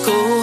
Yeah.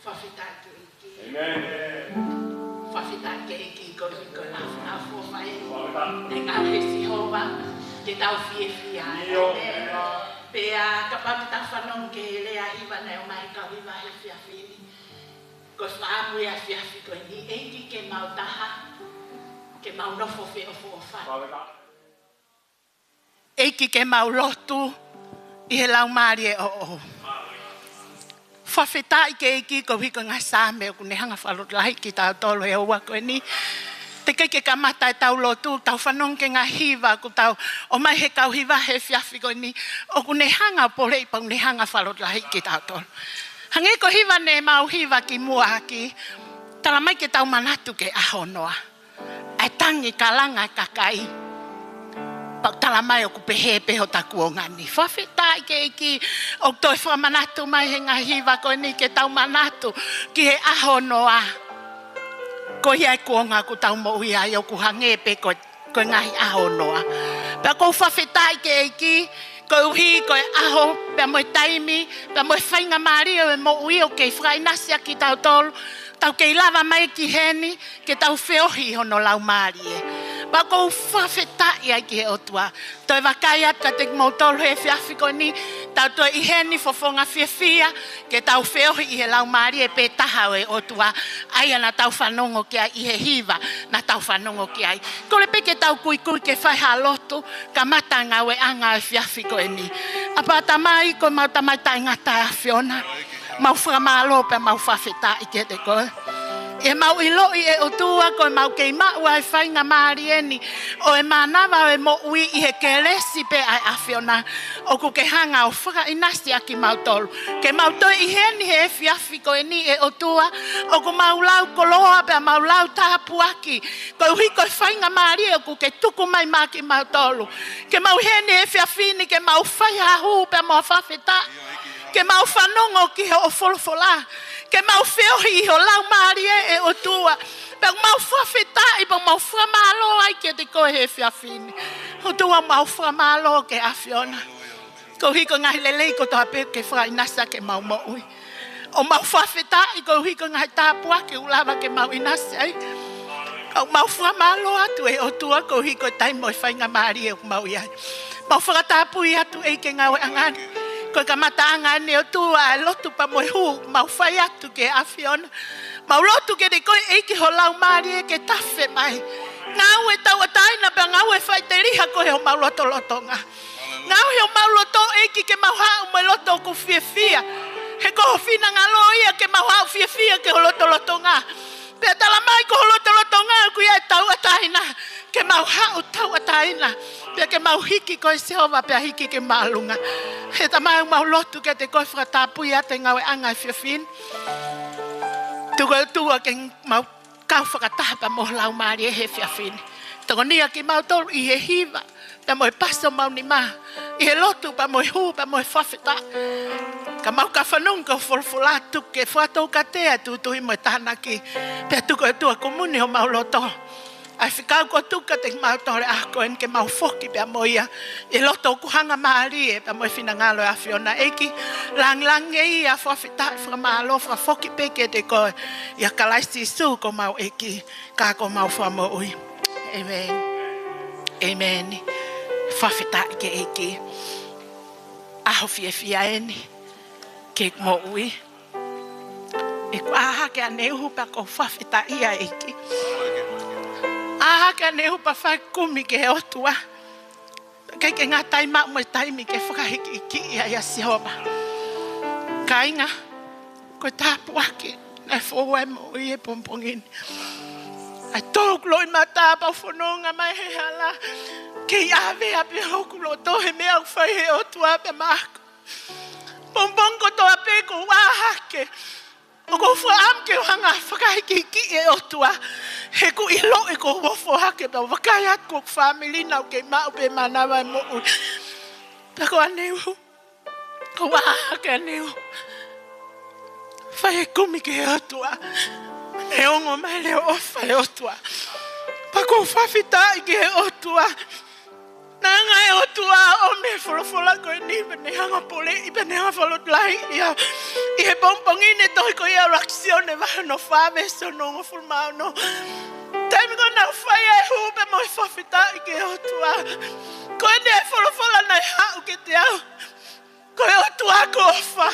Faifekau Amen. Faifekau iki ko la fo fai. Nenga hesi hova ke tau fia. Pea kapamita whanong ke lea iwa neo mai ka wiwa he fiafini. Ko whaamu ea fiafi koe ni eiki ke mau taha, ke mau nofo feo fo wha. Eiki ke mau lotu i he lau maari e o. Whawhetai ke eiki ko hiko ngā sāme o kune hanga whalot lahi ki tau tolo e oua koe ni. Te keke ka mata e tau lotu, tau whanong ke ngā hiwa, ku tau o mai he kau hiwa he fiafi koe ni, o kune hanga pole i paune hanga whalot lahi ki tau tolo. Hange ko hiwa ne mau hiwa ki mua haki, tala mai ke tau manatu ke ahonoa. Ai tangi ka langa kakai, pau tala mai o kupehe peho taku o ngani. Whawhetai ke iki, o toi whamanatu mai he ngā hiwa koe ni ke tau manatu ki he ahonoa. Ko hiai kuonga ku tau mo ui ai o ku hangepe ko ngahi aho noa. Pea kou whawhetai ke eiki, ko uhi ko e aho, pea mo e taimi, pea mo e whainga maari o e mo ui o kei whainasia ki tau tolu, tau kei lava mai ki heni, ke tau whiohi hono lau maari e. Pea kou whawhetai ai ki he otua. Toi wakai ata te mo tolu he whiawhiko ni, tau toi i heni fofonga whiawhia, ke tau whiohi i he lau maari e pe taha o e otua. Aia na tau whanongo ki ai i he hiva, na tau whanongo ki ai. Ko le peke tau kui ke whai halotu, ka matanga we anga e whiawhiko e ni. Apa tamai ko mau tamai tai ngata a whiona. Mau whamalo pe mau whawhetai ke te koe. E mau ilo i e otua ko mau kei mau ai whainga maari eni. O e manawa o e mo ui i he kelesi pe ai awhiona. O ku ke hanga o whaka inasi aki mau tolu. Ke mau toi i heni he whiawhi ko e ni e otua. O ku mau lau koloa pe mau lau tapu aki. Ko uhi ko whainga maari o ku ke tuku mai maki mau tolu. Ke mau heni he whiawhini ke mau whai hahu pe mau whawheta. Ke mau whanongo ki he o wholofola. Ke mau whiohi i ho lau maari e otua. Pea mau whawhetai, pea mau whamalo ai ke te koe he whiawhini. Otua mau whamalo ke awhiona. Ko hiko ngahi lelei ko toha pe ke whainasa ke mau moui. O mau whawhetai, ko hiko ngahi tāpua ke ulawa ke mau inasa ai. Ko mau whamalo atu e otua, ko hiko tai mo i whainga maari e mau iai. Mau whakatapu i atu e ke ngawe angani. Ko ka mataanga ne o tua lotu pa mo hu mau fai atu ke awhiona. Mau lotu ke de koe eiki ho lau maari e ke tawhe mai. Ngau e tau ataina pa ngau e whai te riha ko he o mau loto loto ngā. Ngau he o mau loto eiki ke mau hau mo loto ku fia. He ko fina ngalo ia ke mau hau fia ke ho loto loto ngā. Pea tala mai ko ho loto loto ngā ku ia e tau ataina. Ke mau hau tau ataina. Pea ke mau hiki ko e seova pea hiki ke maalunga. He tamai mau lotu ke te koe whakatapui a te ngawe anga e whiawhin. Tuko tua ke mau kau whakatapa mo lau maari e he whiawhin. Tongo nia ki mau tolu i he hiva. Pea mo e paso mau ni maa. I he lotu pa mo e hu pa mo e whawheta. Ka mau ka whanung ka wholwhola tuke whatou ka tea tutuhi mo e tahanaki. Pea tuko e tua komuni ho mau loto. Ai whikau ko tuka te mau tore ako en ke mau whoki pea moia. E loto kuhanga maari e pea mo e whina ngalo e awhiona. Eki lang e i a whawhetai whamalo whoki peke te koe. Ia kalaisi su ko mau eki ka ko mau whamo ui. Amen. Amen. Whawhetai ke eki. Aho whiawhia eni. Ke mo ui. E ku aha ke aneuhu pa ko whawhetai ia eki. Aha ka nehu pa whai kumi ke he otua. Kei ke ngā taima mo taimi ke whakahiki ki ia ia sihoba. Ka inga, ko tāpu ake, nai whowai mo i e pompongini. Ai tōku lo i mātāpa whanonga mai he hala. Kei awe ape hoku lo tohe mea whai he otua ape mako. Pompongo toa pe ko wāhake. O ko whaam ke hanga whakahiki ki e otua. He ku ilo e ko wofo hake pa wakai at ko family nau ke mau pe manawa mo ui. Pa ko aneu. Ko wahake aneu. Whae kumi ke otua. E ongo mai leo ofa e otua. Pa ko whawhitai ke otua. ngai o tua o me folofola ko ni bene hanga pole I bene hanga folot lai ia I he pompongi ne toi ko ia reaksione va no fave so no fulma no taimi ko na fire hu be mo fafita I ke o tua ko ne folofola na ha o ke te au ko o tua ko fa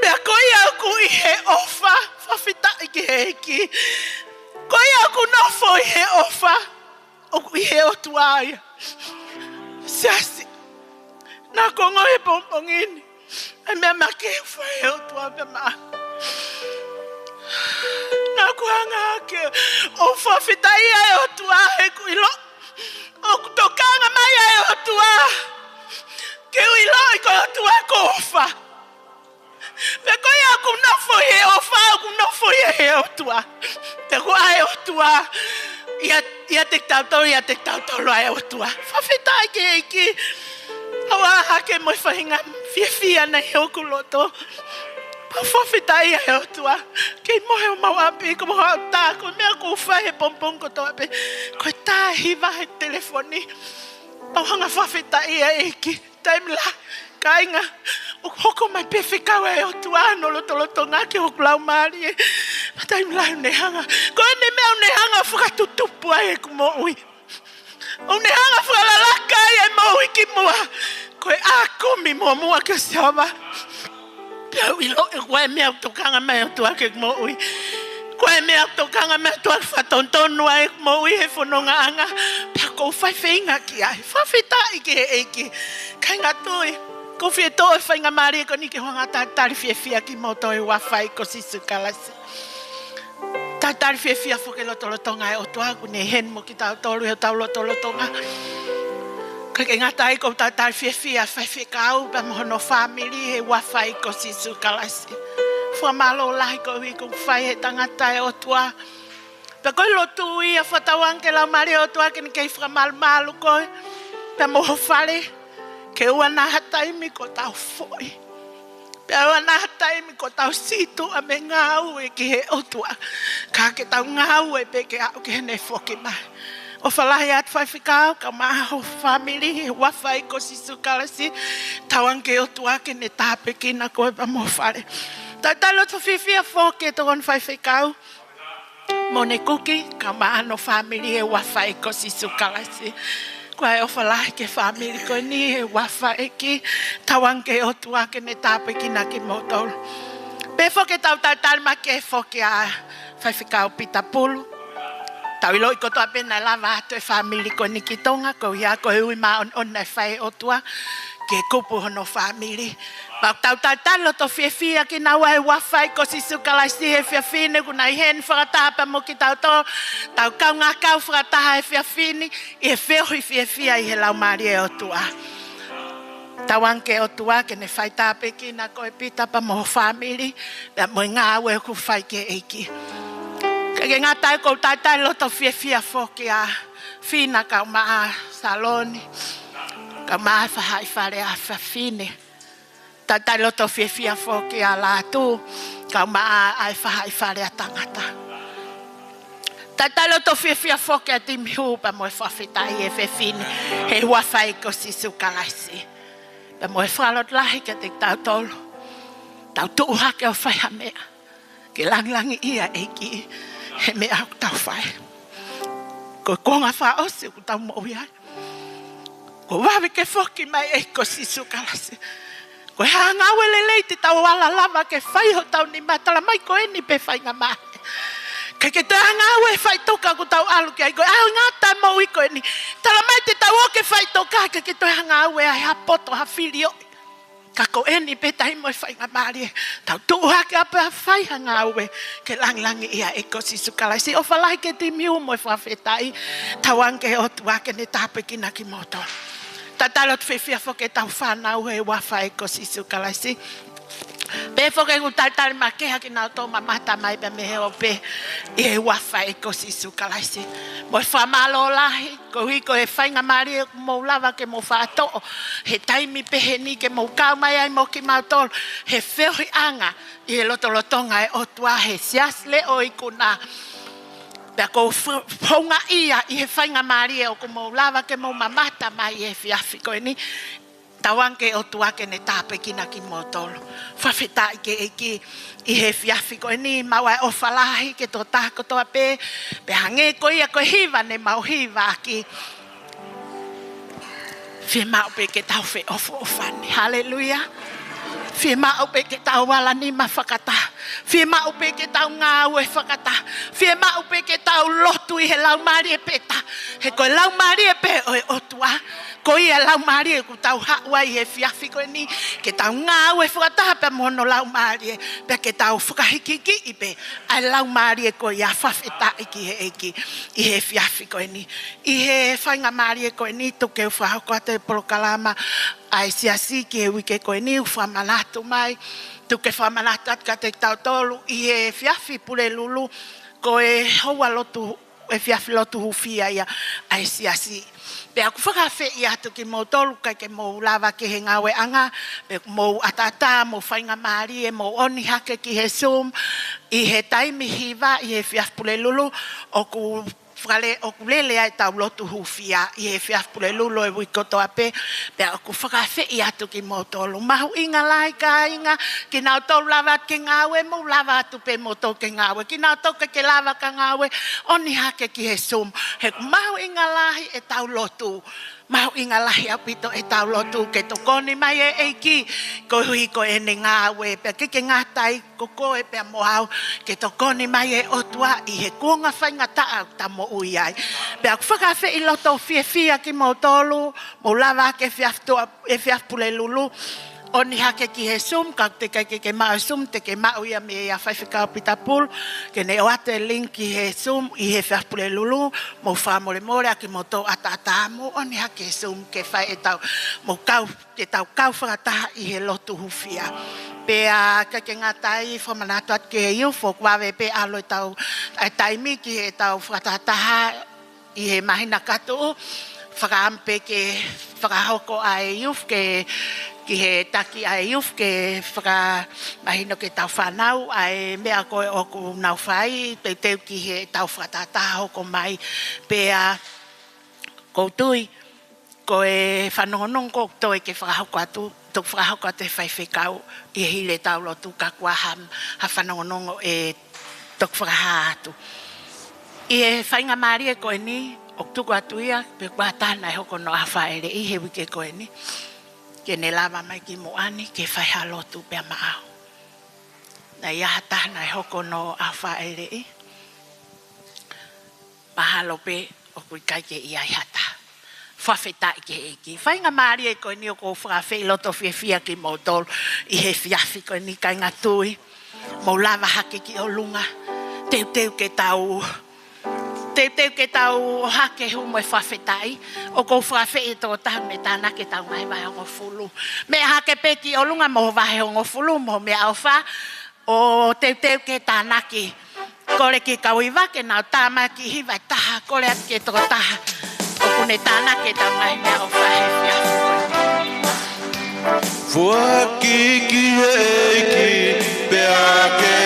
be ko ia ku I he ofa fafita I ke heki ko ia ku no fo I he ofa o ku I he o tua ia sasi na kongo he pompongini ai me make fo he o tua be ma na ku hanga ke o fafita ia o tua he ku ilo o ku tokanga mai o tua ke ilo ko tua ko fa pe ko ia ku no fo he o fa ku no fo he o tua te ko ai o tua ia te tau lo ai o tua fafita ke awa hake mo fahinga fia na o ku loto pa fafita ia o tua ke mo he mau api ko mo ta ko me ku fa he pompong ko to api ko ta hiva he telefoni pa hanga fafita ia time la kainga o hoko mai Faifekau o tua no lo ngake o klau mari time la ne hanga ko ne me ne hanga fuka tutupu ai ku mo ui o ne hanga fuka la kai ai mo ui ki mo ko a mi mo ke sava pau ilo e me to kanga me to ke mo ui ko me to kanga me to fa tonton ai mo ui he fononga anga pa ko fai feinga ki ai fa fita ki kanga toi ko fie to e whainga mari ko ni ke honga tātari fia ki moto e wawhai ko sisu kalasi. Tātari fia foke lotonga e o tuaku ne hen mo ki tau tolu e tau lotonga. Ka ke ngata e ko tātari fia Faifekau pa mohono family e wawhai ko sisu kalasi. Fua malo lahi ko hui ko whai he tangata e o tua. Pa koi lotu i a whatawang ke lau mari o tua ke ni kei wha malu koi. Pa moho whare. Ke ua naha taimi ko tau foi. Pe ua naha taimi ko tau situ a me ngau e ki he otua. Ka ke tau ngau e pe ke au ke hene foki mai. O whalahi at Faifekau ka maha ho family he wawhai ko sisu kalasi. Tauang ke otua ke ne tāpe ki na koe pa mo whare. Tautalo to fifia foke to on Faifekau. Mone kuki ka maha no family he wawhai ko sisu kalasi. Kwa e ofalahi ke family ko ni he wafa e ki tawang ke o tua ke ne tape ki na ki motol. Pe foke tau talma ke foke a Faifekau Pita Pulu. Tau ilo iko toa pena lava atu e family ko ni ki tonga ko ia ko hui ma on na whai o tua ke kupu hono family. Pau tau lo to fia ki na wae wawhai ko sisu kalasi he fine kuna i hen whakatapa mo ki tau kau ngā kau whakataha he fine i he whiohi fia i he lau mari e o tua. Tawang ke o tua ke ne whai tape ki na koe pita pa mo family pia mo ngā ue ku whai ke eiki. Ke ngā tai ko tai lo to fia foki a fina kau maa saloni kau maa whahai whare a fine. Tatai loto fia foki a la tu kau maa ai whahai whare a tangata. Tatai loto fia foki a timi hupa mo e whawhitai e fine he wawhai ko sisu kalasi. Pa mo e whalot lahi ke te tau tolu. Tau tuuha ke o whaiha mea. Ke langlangi ia eiki he mea au tau whai. Ko konga wha osi ku tau mo uiai. Ko wawe ke foki mai e ko sisu kalasi. Ko hanga wele leite tau wala lava ke whai ho tau ni matala mai ko eni pe whai ngā mahe. Ke te hanga we whai toka ku tau alu ki ai ko ai ngata mo i ko eni. Tala mai te tau o ke whai toka ke te hanga we ai ha poto ha filio. Ka ko eni pe tai mo whai ngā mahe. Tau tuha ke apa whai hanga we ke langlangi ia e ko sisu kalasi. O whalai ke ti miu mo whawhetai tawang ke o tua ke ne tape ki na ki moto. Tatalot fifia foke tau whanau he wawhai ko sisu kalasi. Pe foke ku tatal makeha ki nau tō mamata mai pe me he o pe i he wawhai ko sisu kalasi. Mo whamalo lahi, ko hui ko he whainga mari e mo lava ke mo whātoo. He taimi pehe ni ke mo kau mai ai mo ki mautolo. He whiohi anga i he lotolotonga e o tua he siasle o Ikuna. Pea ko whaunga ia I he whainga maari o ko mou lava ke mou mamata mai I he whiawhi koe ni. Tawanke o tuake ne tāpe kina ki motolo. Whawhetai ke eki I he whiawhi koe ni. Maua o whalahi ke tō tāko toa pē. Pe hange koe ia koe hiva ne mau hiva ki. Whia mau pe ke tau whe ofo ofane. Hallelujah. Whia mau pe ke tau wala ni ma whakata. Whia mau pe ke tau ngā ue whakata. Whia mau pe ke tau lotu I he lau maari e peta. He koe lau maari e pe o e otua. Ko ia lau maari e ku tau haua I he whiawhi koe ni. Ke tau ngā ue whakata pe mono lau maari e. Pe ke tau whakahikiki I pe. Ai lau maari e koe ia whawheta iki he eki I he whiawhi koe ni. I he whainga maari e koe ni tuke u whahoko te polokalama. Ai siasi ki he wike koe ni u whamanatu mai. Tuke whamanatu atka te tau tolu I he whiawhi pule lulu. Ko e hoa lotu, e whiawhi lotu hufia ia ai siasi. Pe aku whakawhi I atu ki mou tolu kai ke mou lava ki he ngawe anga. Pe mou atata, mou whainga maari e mou oni hake ki he Zoom. I he taimi hiva, I he whiawhi pule lulu. O ku whakale o kulele ai tau lotu hufia I he whiawhi pule lulu e wikoto ape. Pe aku whakawhi I atu ki mou tolu. Mahu inga lai ka inga. Ki nau tolu lava ke ngawe, mou lava atu pe mou tolu ke ngawe. Ki nau tolu ke lava ka ngawe, oni hake ki he Zoom. He mahu inga lahi e tau lotu. Mahu inga lahi apito e tau lotu ke tokoni mai e eiki. Ko hui ko e ne ngawe. Pe ke ngatai ko koe pe mohau. Ke tokoni mai e otua I he kuonga whainga taa ta mo ui ai. Pe aku whakawhi I loto fia ki mou tolu. Mou lava ke whiawhi pule lulu. Oni hake ki he Zoom, ka te kai ke maa Zoom, te ke maa uia me ia Faifekau Pita Pulu, ke ne o ate link ki he Zoom, I he whiawhi pule lulu, mo whamore more, aki mo tō ata mo, oni hake Zoom, ke whai e tau, mo kau, te tau kau whakataha I he lotu hufia. Pea ka ke ngatai, whamanatu at ke he iufo, kwawe pe alo e tau, ai taimi ki he tau whakataha I he mahina katu, whakaampe ke whakahoko ai iuf, ke ki he taki ai iuf ke whakamahino ke tau whanau ai mea koe o ku nau whai te teu ki he tau whakatataha hoko mai pea koutui koe whanongonong koutoi ke whakahoko atu tuk whakahoko atu e Faifekau I hile tau lotu ka kua ha whanongonongo e tuk whakaha atu I he whainga maari e koe ni o tuku atu ia pe kua tāna e hoko no awha ere I he wike koe ni ke ne lava mai ki moani ke whaiha lotu pia maau. Na ia tahna e hoko no awha ere I. Mahalo pe o kui kai ke ia I hata. Whawhetai ke eki. Whainga maari e koe ni o ko whawhi loto whiawhia ki mou tolu I he whiawhi koe ni kai ngatui. Mou lava hake ki o lunga. Teu ke tau... Teu ke tau hake humo e whawhetai. O ko whawhi tō tahu me tāna ke tau mai vai ongo fulu. Me hake peki o lunga mo vai ongo fulu mo me au wha. O teu ke tāna ki. Kore ki kauiwa ke nau tāma ki hiwai taha. Kore at ke tō taha. O kune tāna ke tau mai me au wha he whiawhi. Fuaki ki eiki peake.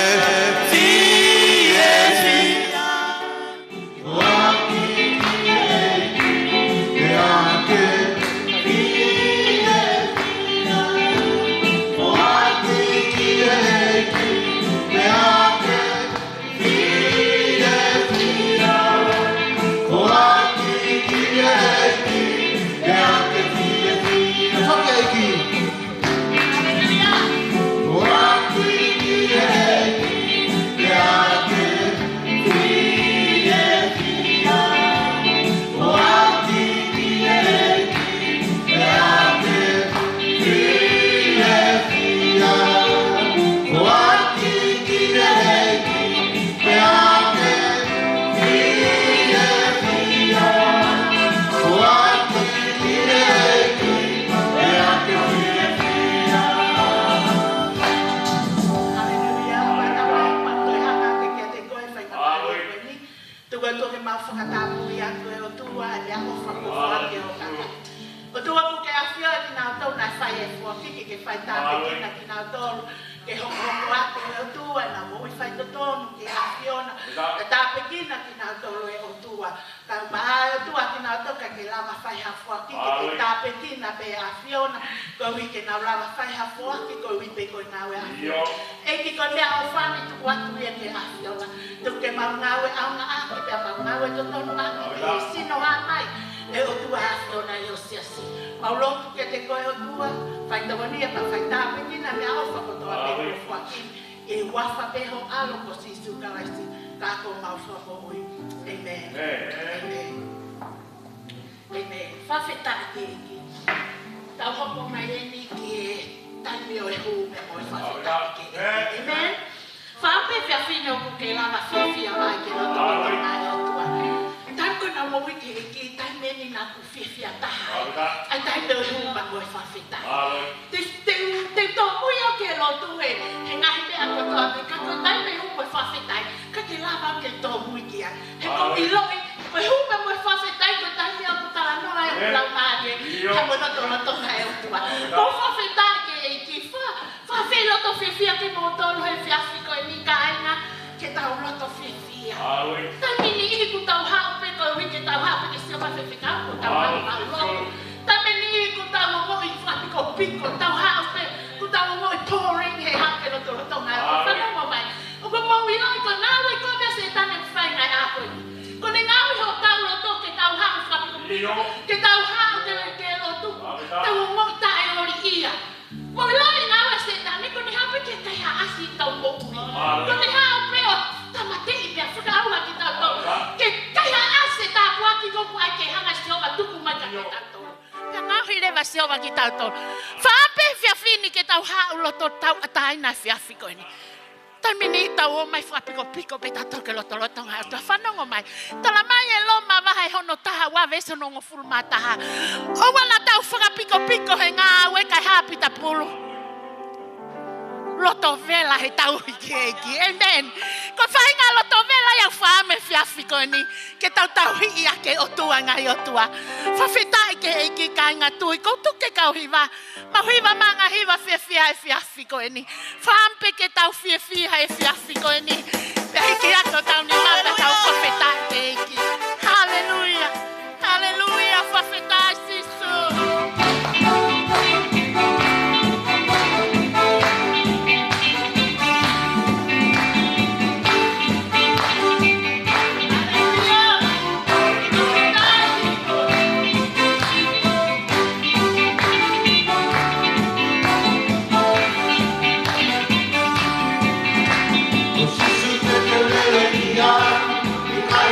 ke hoko ate o tua na mo I fai to tonu ke afiona e tapekina kina tolo e o tua ka maa o tua kina toka ke lava fai hafua ki ke tapekina pe afiona ko wi ke na lava fai hafua ki ko wi pe ko na we afiona e ki ko lea o fani tu watu e ke afiona tu ke maungawe au nga aki pe maungawe to tonu aki pe sino hamai e o tua afiona yo siasi Paulo que te coe o tua, fai tawania pa fai tapekina me au fa ko toa pe fua ki e wafa peho alo ko si su kalaisi ka ko mau so ko ui amen amen amen fa feta ki ta hoko mai ni ki ta mi o hu me mo fa feta ki amen fa pe fa fino ko ke la fa fia mai ke no to mai o tua ta ko na mo wi ki ta me ni na ku fia ta ai ta me o hu ma mo fa feta te to ui o ke lo tu e he ngahi me a ko to ka ko ta me hu mo fa feta ka ke la ba ke to ui ki he ko I loi mo hu me mo fa feta ko ta me o ta la no ai la ma ye ha mo to na e o tua ko fa feta ke ki fa fe lo to fia ke mo to lo he fia ko ni ka ina ke ta lo to fia ta mini I ku ta ha pe ko wi ke ta ha pe ke se fa fe ka ko ta ha lo ta mini ku ta mo I fa ko piko ta ha pe ku ta mo pouring he ha ke lo to na fa no mo mai o ko mo wi no ko na we ko be se ta ne fa na a ko ni nga wi ho ta lo to ke ta ha fa ko piko ke ta ha ke lo tu ta mo ta e o ri ia mo lo na we se ta ni ko ni ha pe ke ta ha asi ta mo ko ni ha pe o ta ma te I be fa au ki ta to ke ta ha asi ta ko ki ko ai ke ha ga se o ba tu ku ma ka ta to Ngahi le va se o ki tau to. Fa pe fia fini ke tau ha lo to tau atai na fia fiko ni. Ta mini tau o mai fa piko pe ta to ke lo to nga to fa no mai. Ta la mai e lo ma va hai hono taha wa veso no ngofuru mata ha. O wala tau fa piko he nga we kai ha pita pulu. Loto vela he tau ki amen ko fa nga loto vela ya fa me fia fiko ni ke tau hi ia ke o tua nga o tua fa fita ke ki ka nga tu ko tu ke ka hiva ma hiva manga hiva fia fiko ni fa ampe ke tau fia he fia fiko ni pe ke ato tau ni ma tau fa fita ke ki hallelujah fa fita sisu Sisu te te lele ki a, I kai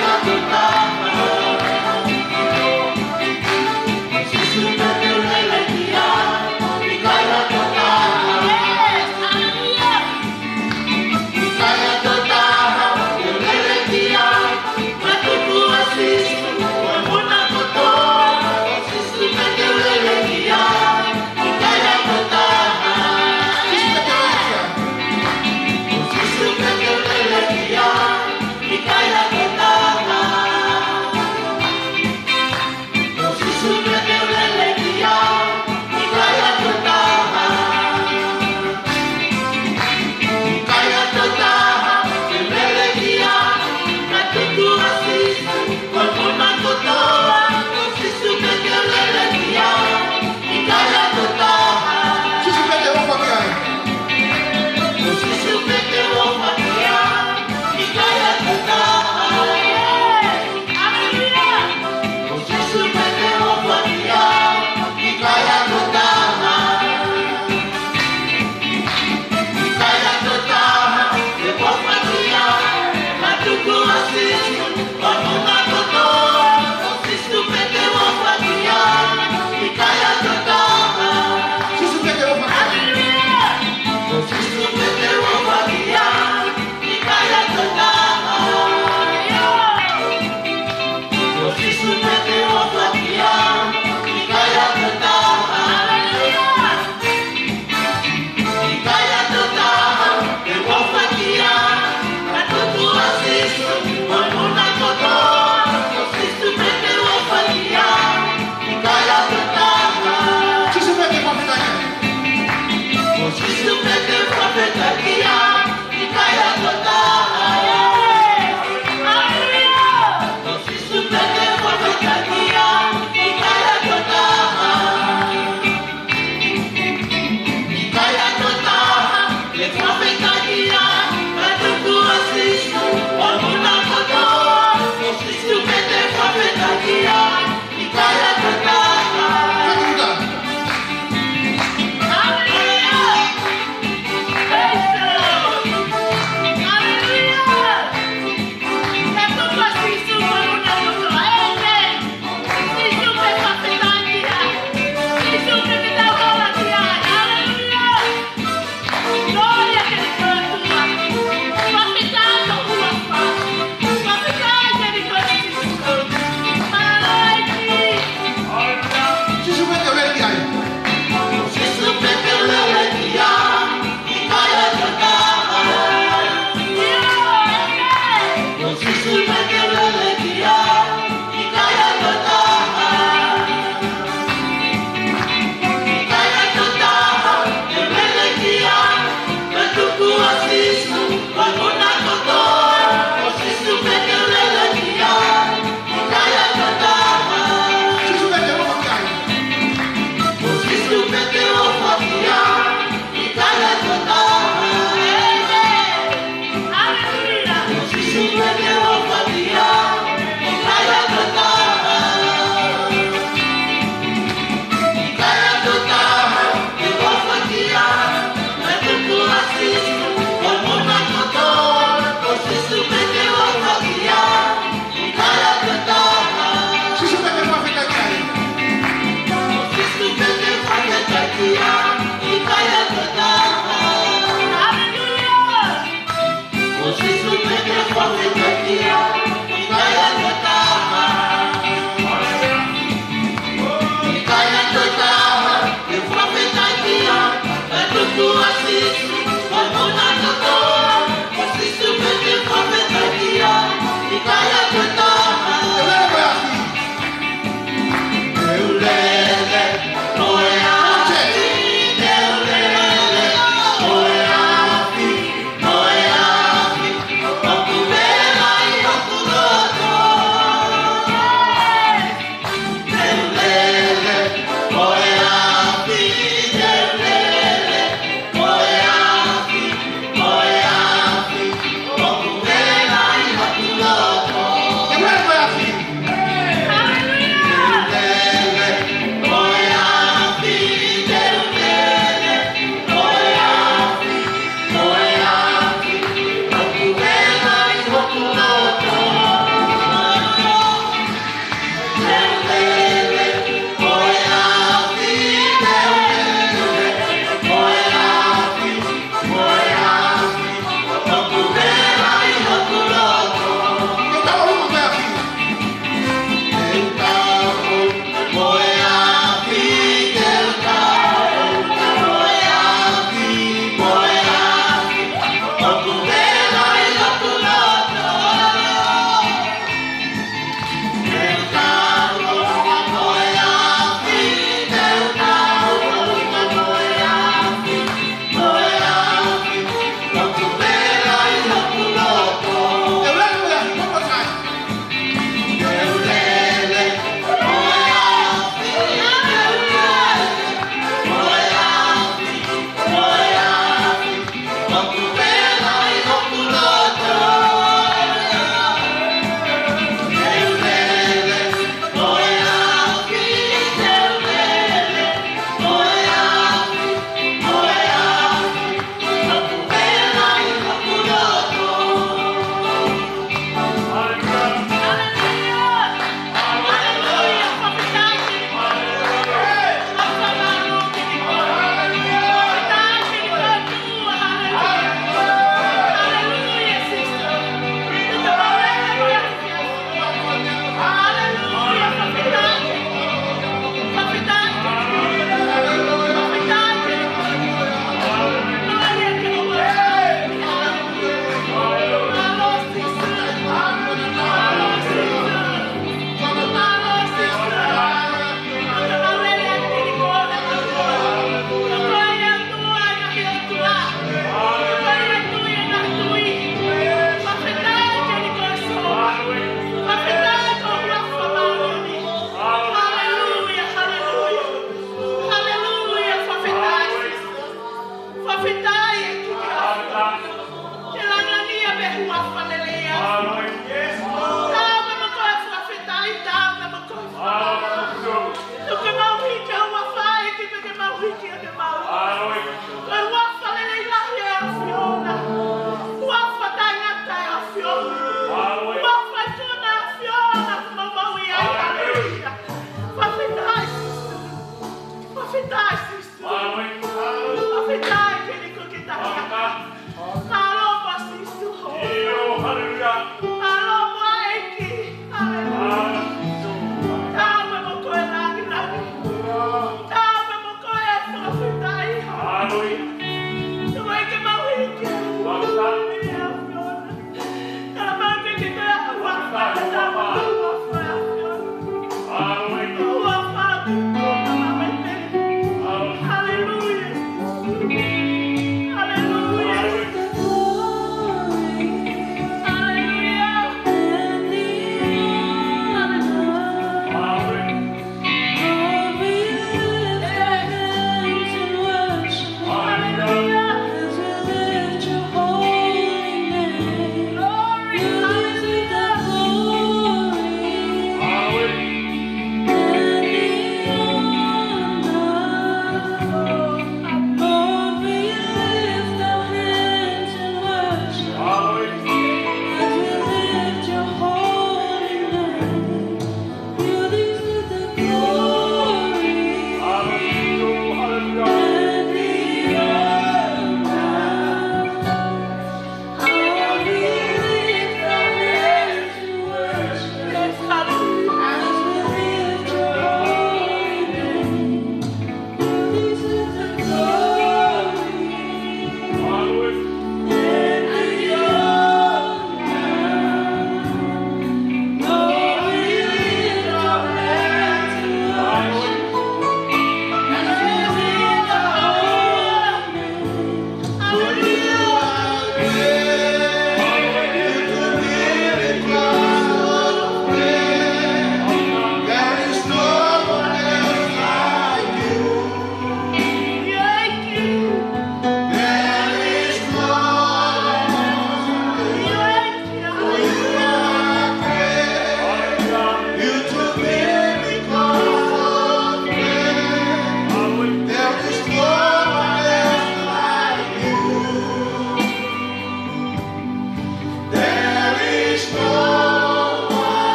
Hallelujah.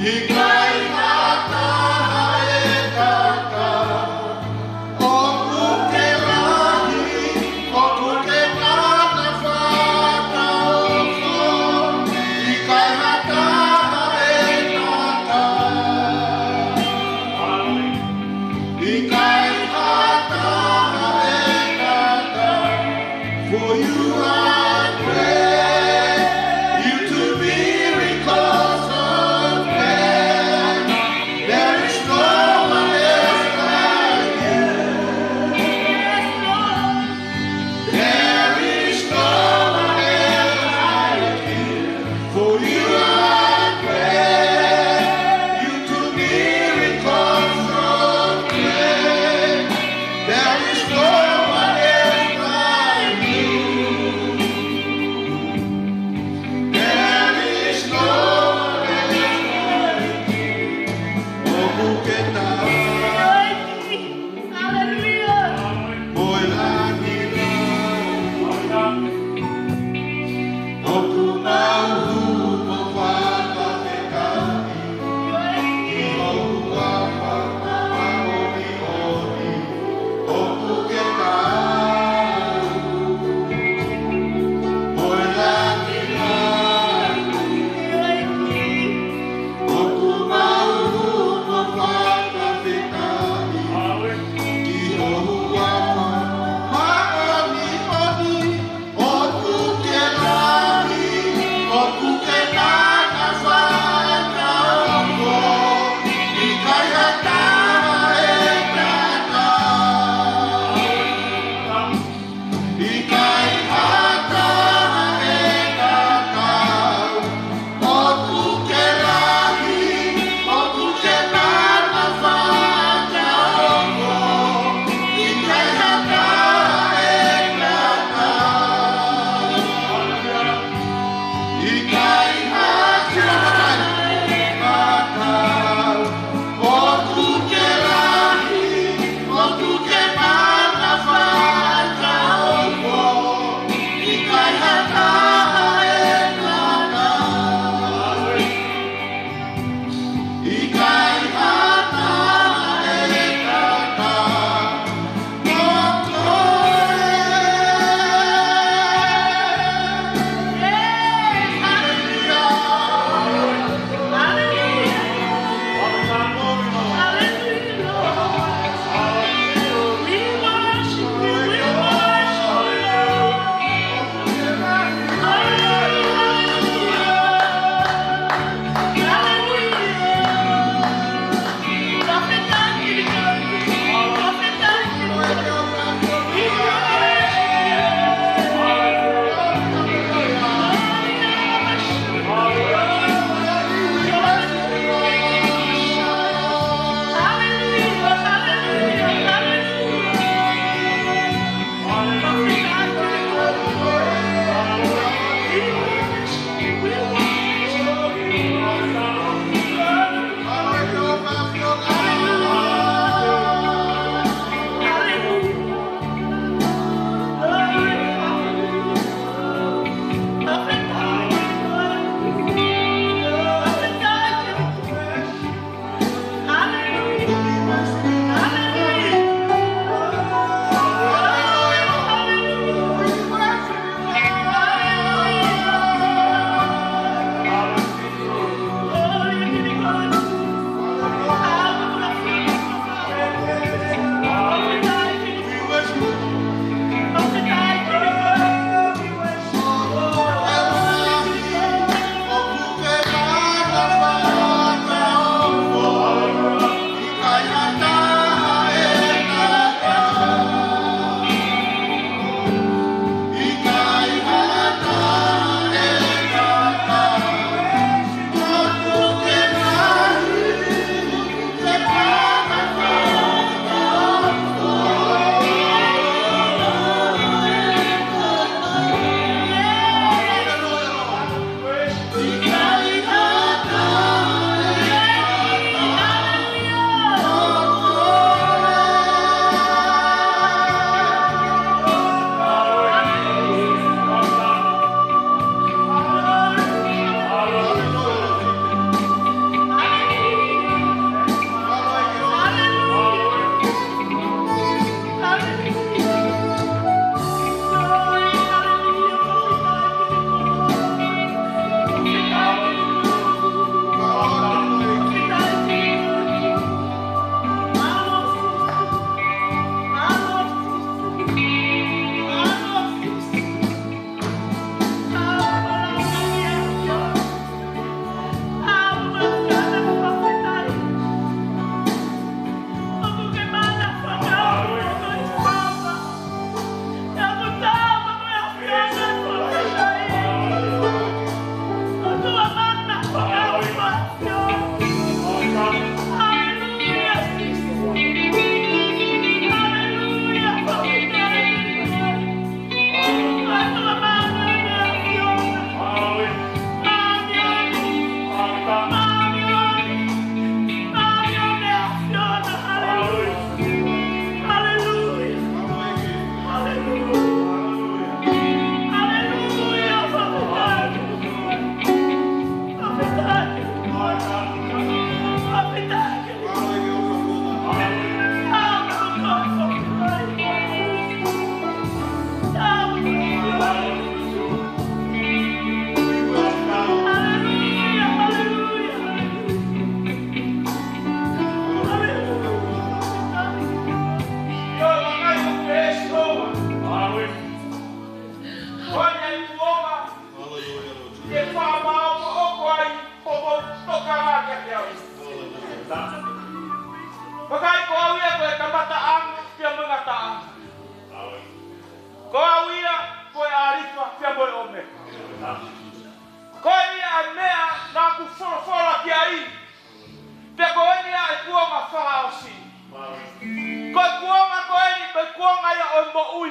Ikai hata e kaka, o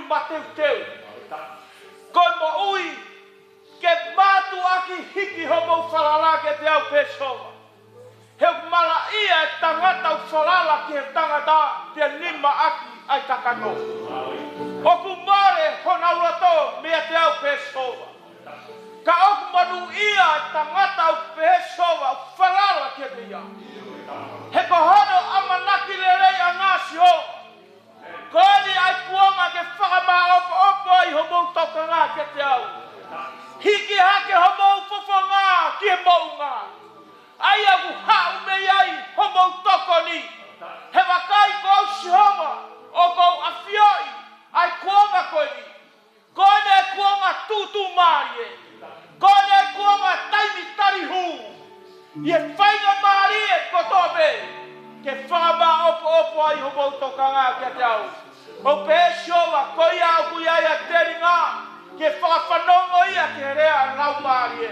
mateu teu. Koe mo ui, ke mātu aki hiki homo whalala ke te au pēsova. He mala ia e tangata u whalala ki he tangata pia nima aki ai takano. Oku mare hona urato mea te au pēsova. Ka oku manu ia e tangata u pēsova u whalala ki te ia. He kohono amanaki lelei a ngāsi o. Koeni ai kuonga ke whakama opo ai homo toka ngā ke te au. Hiki hake homo fofo ngā ki he mou ngā. Ai aku hau mei ai homo toko ni. He wakai ko au sihoma o ko awhioi ai kuonga koe ni. Koeni ai kuonga tutu marie. Koeni ai kuonga taimi tari hu. Ie whainga marie ko tobe. Ke whakama opo ai homo toka ngā ke te au. O pēshowa koi au kui ai a teri ngā. Ke whakawhanongo ia ke rea lau marie.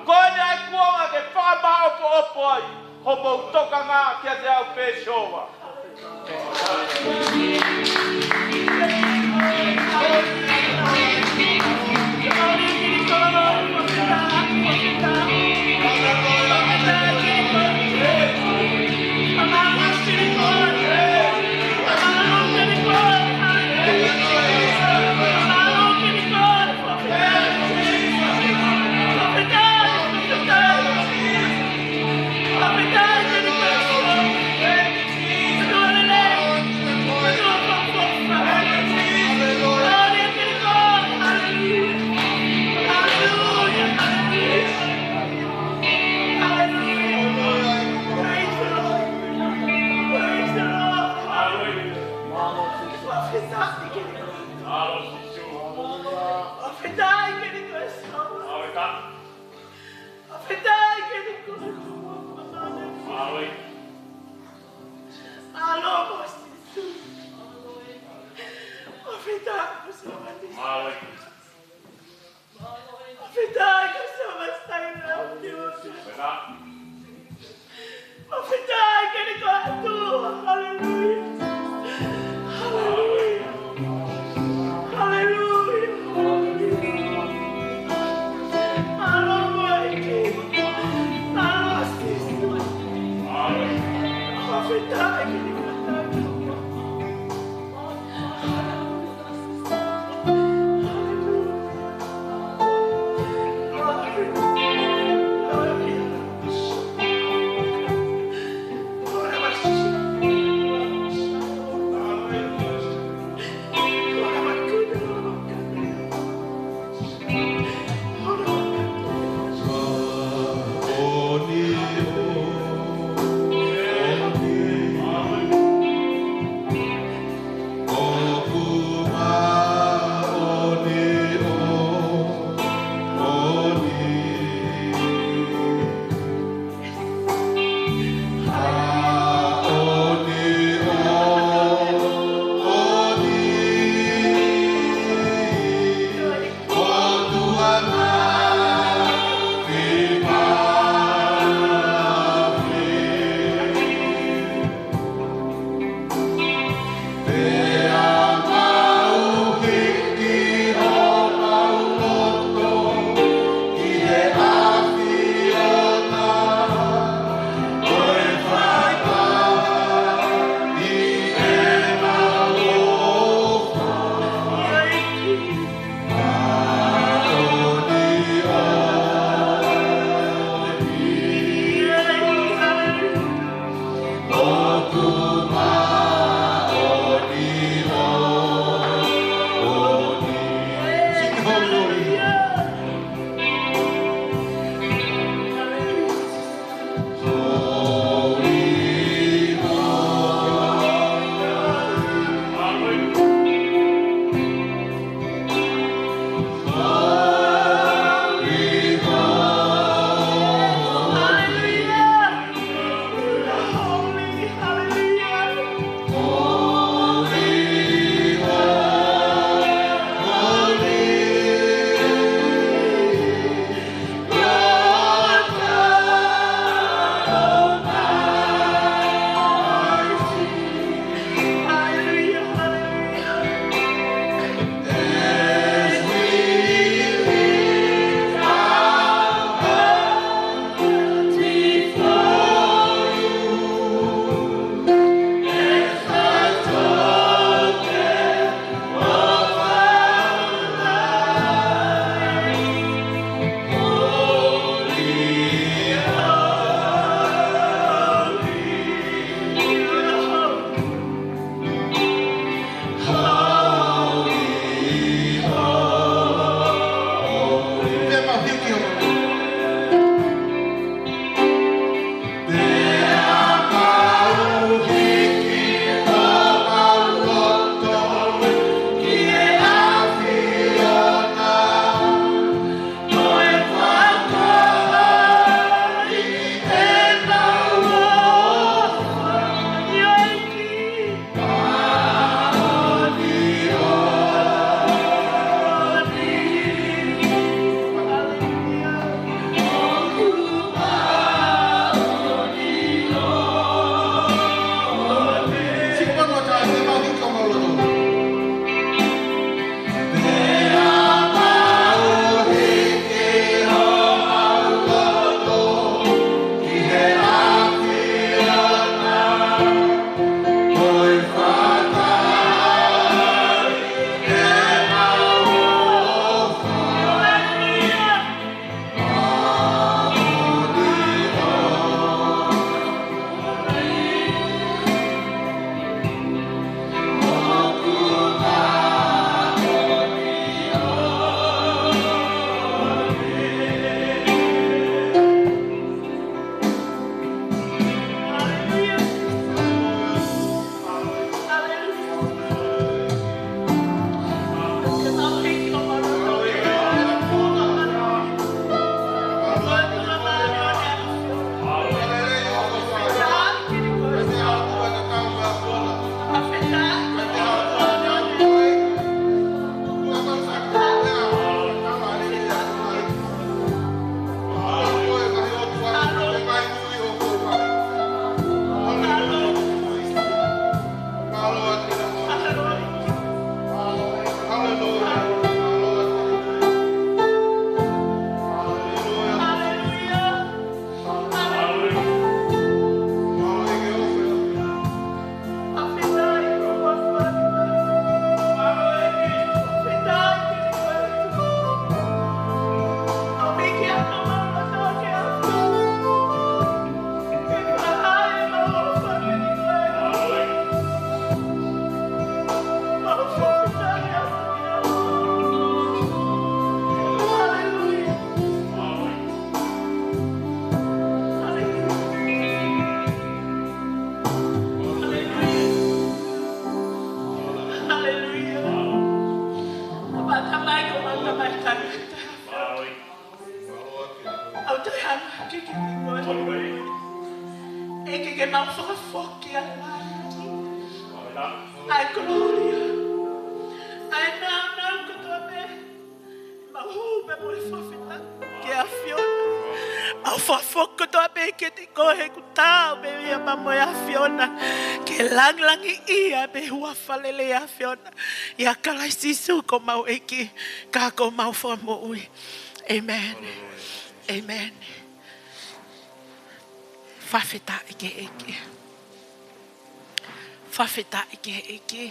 Koene ai kuonga ke whakama opo ai. Homo toka ngā ke te au pēshowa. mau whakafoki a lai. Ai gloria. Ai nau katoa me. Mau hu me moe whawhita ke a Fiona. Mau whawhoko katoa me ke te kohe ku tau me ia ma moe a Fiona. Ke langlangi ia me hua whalele a Fiona. Ia kalai sisu ko mau eki. Ka ko mau whamu ui. Amen. Amen. Whawhita ike eke. Whawhita ike eke.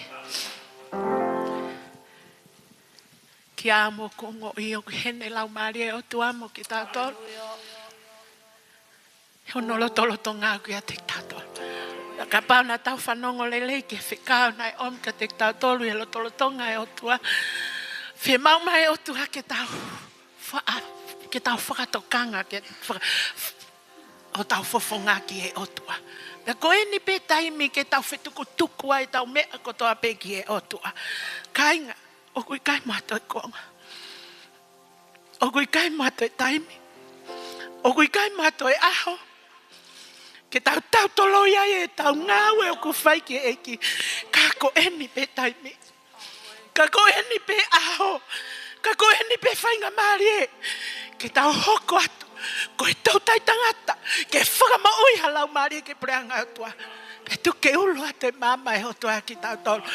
Ki amo kongo i o hene lau maari e o tu amo ki tātou. Hono lo tolo to ngā ki a te tātou. Ka pauna tau whanongo lelei ke whikau nai om ka te tātou e lo tolo tonga e o tua. Whe mau mai o tua ke tau whakatokanga ke o tau whawhonga ki e o tua. Na koe ni pe taimi ke tau whetuku tuku ai tau mea ko toa pe ki e o tua. Kainga. O kui kai mātou konga. O kui kai mātou taimi. O kui kai mātou aho. Ke tau tolo iai e tau ngāwe o ku whai ki eki. Ka ko eni pe taimi. Ka ko eni pe aho. Ka ko eni pe whainga maari e. Ke tau hoko atu. Ko e tau tai tangata. Ke whakamaui halau maari e ke preanga atua. Pe tu ke ulu a te mama e hotoa ki tau tolo.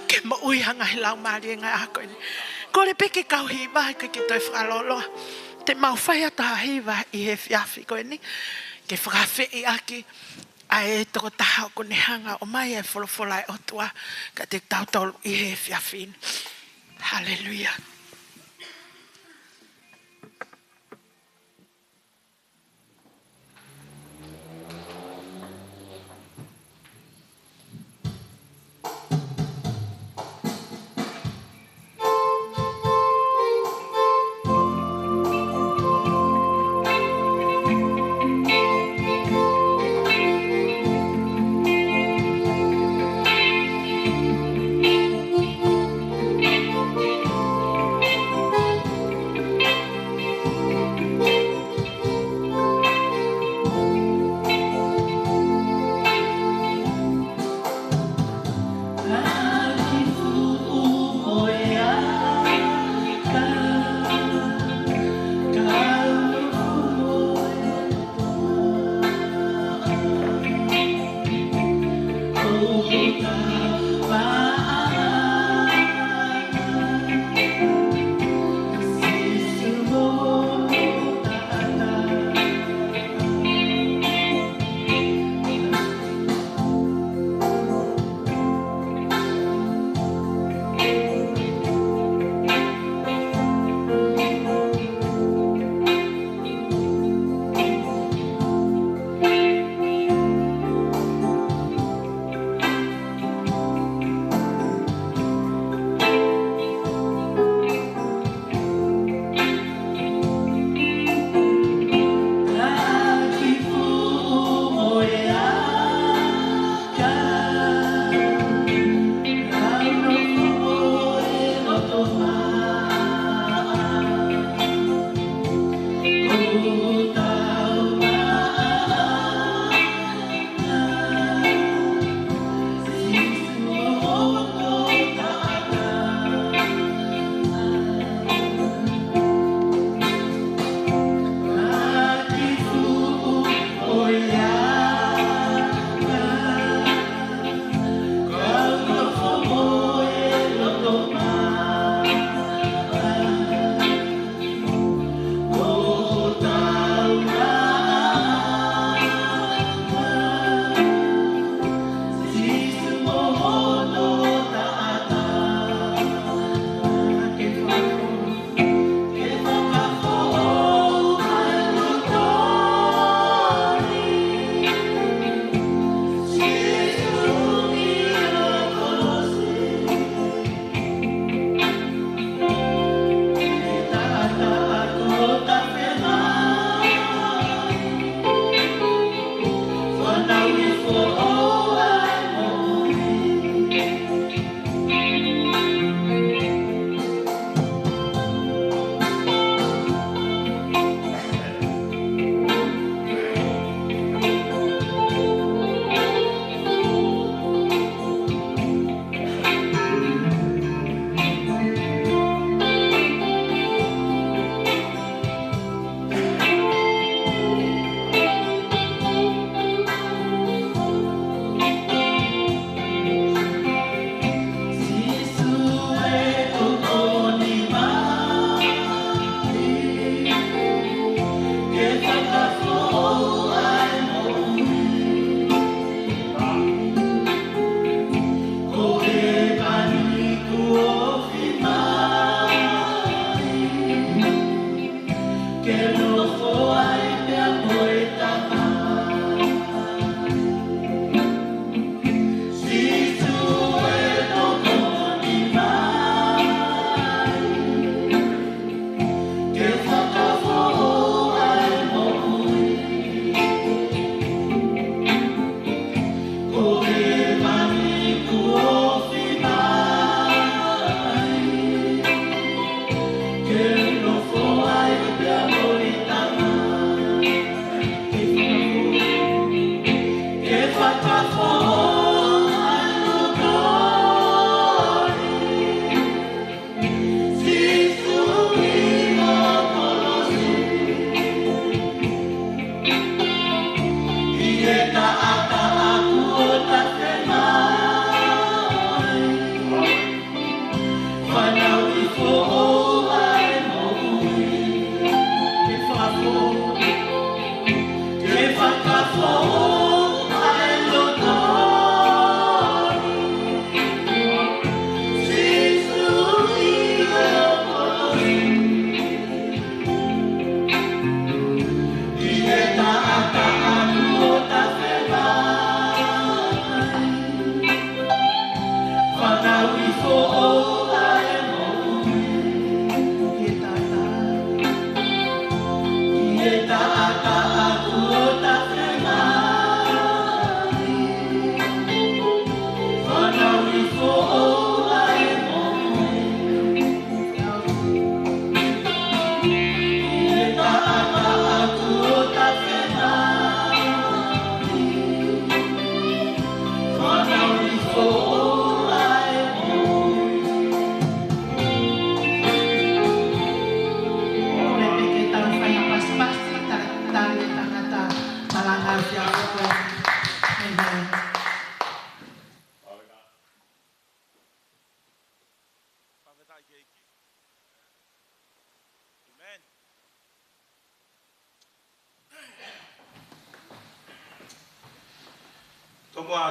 Ke mo ui hanga hi lau maari e ngai ako ini. Ko le peke kau hiwa ke ki toi whakaloloa. Te mau whai ata hiwa i he whiawhi ko ini. Ke whakawhi i aki. A e toko taha o kone hanga o mai e wholofola e otua. Ka te tau tolu i he whiawhi. Hallelujah.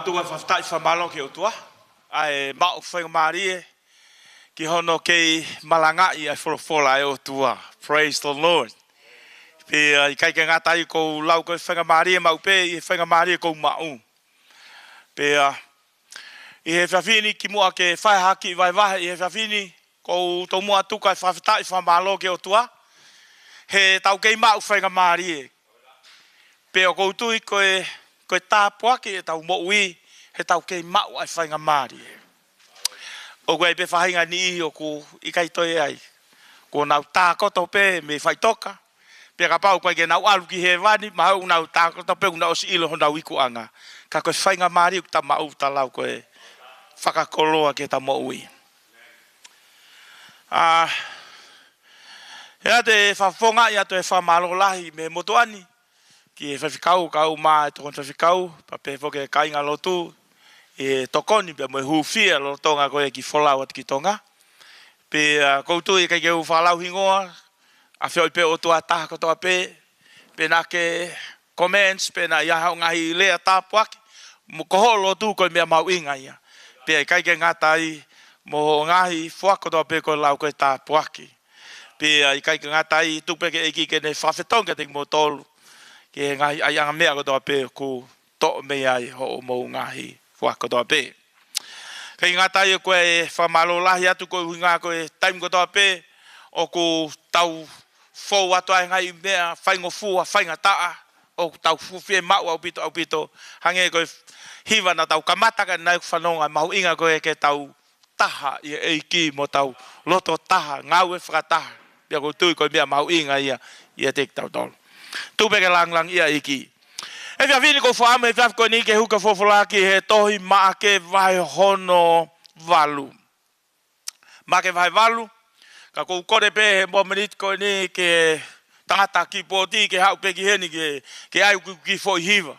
Tua whaftai whamalo ke o tua. Ai mao whainga marie. Ki hono kei malanga I ai wholofola e o tua. Praise the Lord. Pe I kai ke ngata I kou lau koe whainga marie mau pe I whainga marie kou mau. Pe I he whawhini ki mua ke whai haki vai wahe I he whawhini kou tau mua tuka whaftai whamalo ke o tua. He tau kei mau whainga marie. Pe o kou tui koe tā puake e tau mo ui, he tau kei mau ai whainga maari. O koe pe whahinga ni o ko I kai toi ai. Ko nau tā koto pe me whaitoka. Pe ka pau koe ke nau alu ki he wani, ma hau nau tā koto pe una osi ilo honda wiku anga. Ka koe whainga maari u ta mau ta lau koe whakakoloa ke ta mo ui. Hea te whawhonga ia to e whamalo lahi me motoani. Ki e Faifekau kau ma e tokon Faifekau pa pe foke kainga lotu e tokoni pe mo hufia lotonga koe ki folau at ki tonga pe koutu e kai ke ufalau hingoa a feo pe o tua taha kotoa pe na ke comments pe na ia hau ngahi lea tapuaki mo koho lotu koe mea mau inga ia pe kai ke ngata I mo ngahi fuakotoa pe koe lau koe tapuaki pe kai ke ngata I tupe ke eki ke ne whawhetonga te mo tolu ke ngai ai anga mea ko pe ku to me ai ho mo ngahi fua ko pe kai ngata I ko e whamalo lahi atu ko hinga ko e time ko pe o ku tau fo atu ai ngai mea whaingo fua whainga taa o tau fufi mau au pito hange ko hiva na tau kamata ka nai whanonga mau inga ko e ke tau taha I eiki mo tau loto taha ngau e whakataha pia ko tui ko mea mau inga ia te tau tolu tu peke lang ia iki. E via vini ko whaama e via ko ni ke huka fofolaki he tohi maa ke vai hono valu. Ma ke vai valu, ka kou kore pe he momenit ko ni ke tangata ki poti ke hau pe ki heni ke ai ki fo hiva.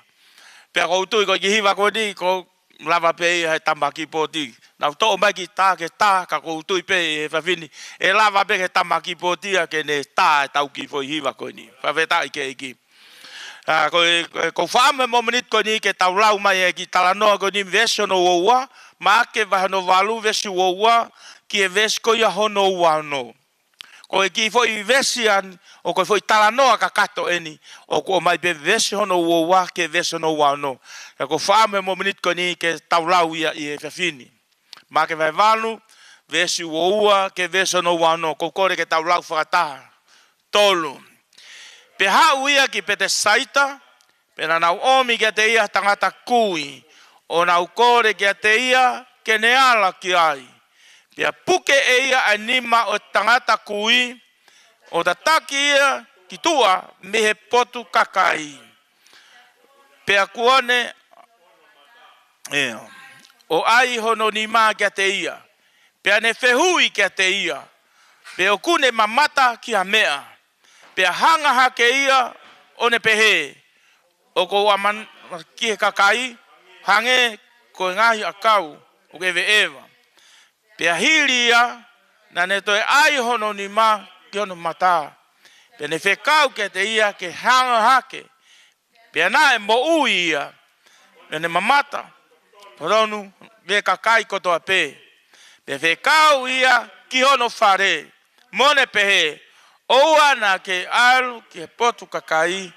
Pe ko tui ko ki hiva ko ni ko lava pe he tamba ki poti. Na to mai ki ta ke ta ka kou tui pe he via vini e lava pe ke tamba ki poti ke ne ta tau ki fo hiva ko ni. Pa veta ke iki. Ko whaame momenit ko ni ke tau lau mai e ki talanoa ko ni vesio no oua, ma ke vahano valu vesio oua, ki e vesi ko ia hono oua no. Ko e ki foi vesian, o ko foi talanoa ka kato eni, o ko mai pe vesio hono oua, ke vesio no oua no. Ko whaame momenit ko ni ke tau lau ia I e whawhini. Ma ke vai valu, vesio oua, ke vesio no oua no, ko kore ke tau lau whakataha. Tolu. Pe hau ia ki pe te saita, pe na nau omi kia te ia tangata kui, o nau kore kia te ia ke ne ala ki ai. Pe puke e ia anima o tangata kui, o ta taki ia ki tua me he potu kakai. Pe a kuone, o ai hono ni maa kia te ia, pe ane whehui kia te ia, pe o kune mamata ki a mea, pe hanga hake ia o ne pehe. O ko aman ki he kakai, hange ko ngahi akau o ke eva. Pe hili ia Na ne toi ai hono ni ma ki ono mata. Pene whekau ke te ia ke hanga hake. Pena e mo ui ia. Pene mamata. Poronu ve kakai kotoa pe. Pe whekau ia ki ono whare. Mone pehe. Oua na ke alu ki e potu kakai.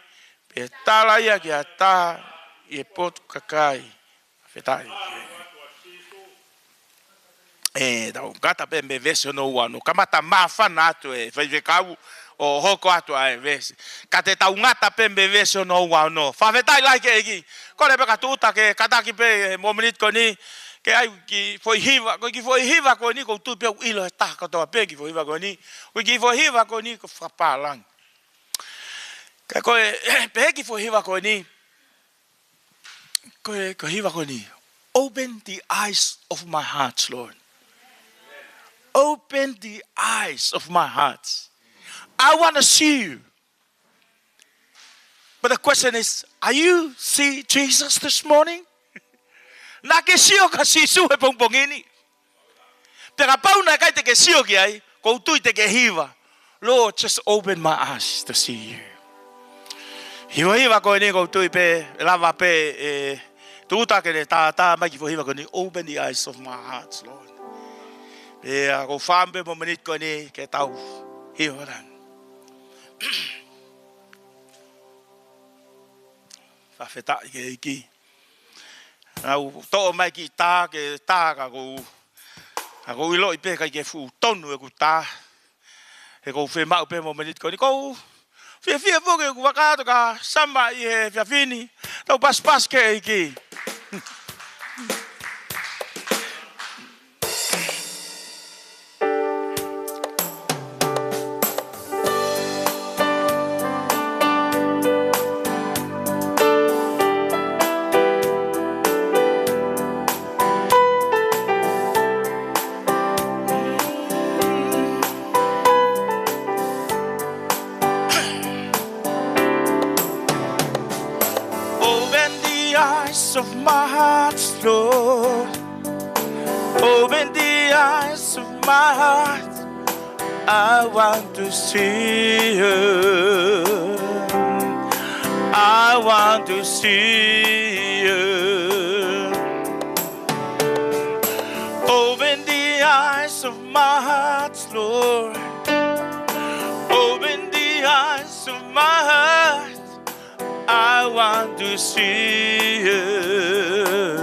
Pe tala ia ki a taha i e potu kakai. Whetai. Tau gata pe me vese no uano. Kamata mawhana atu e. Whekau o hoko atu ai vese. Ka te tau ngata pe me vese no uano. Whawhetai lai ke eki. Kore peka tuta ke kataki pe mominit ko ni. Ke ai ki foi hiva. Ko ki foi hiva ko ni ko tu pe ilo e taha katoa pe ki foi hiva ko ni. Ko ki foi hiva ko ni ko whapalang. Ka koe pe ki foi hiva ko ni. Ko hiva ko ni. Open the eyes of my heart, Lord. Open the eyes of my heart. I want to see you. But the question is, are you see Jesus this morning? Na ke sio ka sisu e pongpongini. Pera pau na kai te ke sio ki ai, ko tui te ke hiva. Lord, just open my eyes to see you. Hiva ko ni ko tui pe lava pe tuta ke ta mai ki hiva ko ni open the eyes of my heart, Lord. Ko whambe mo minit ko ni ke tau hiorang. Whawheta i ke iki. Nau to'o mai ki tā ke tā ka ko ilo i pe kai ke fu tonu e ku tā. E ko whemau pe mo minit ko ni ko whia fuke ku wakato ka sama i he whiawhini. Tau pas ke iki. Of my heart, Lord, open the eyes of my heart. I want to see you. I want to see you. Open the eyes of my heart, Lord. Open the eyes of my heart. I want to see you.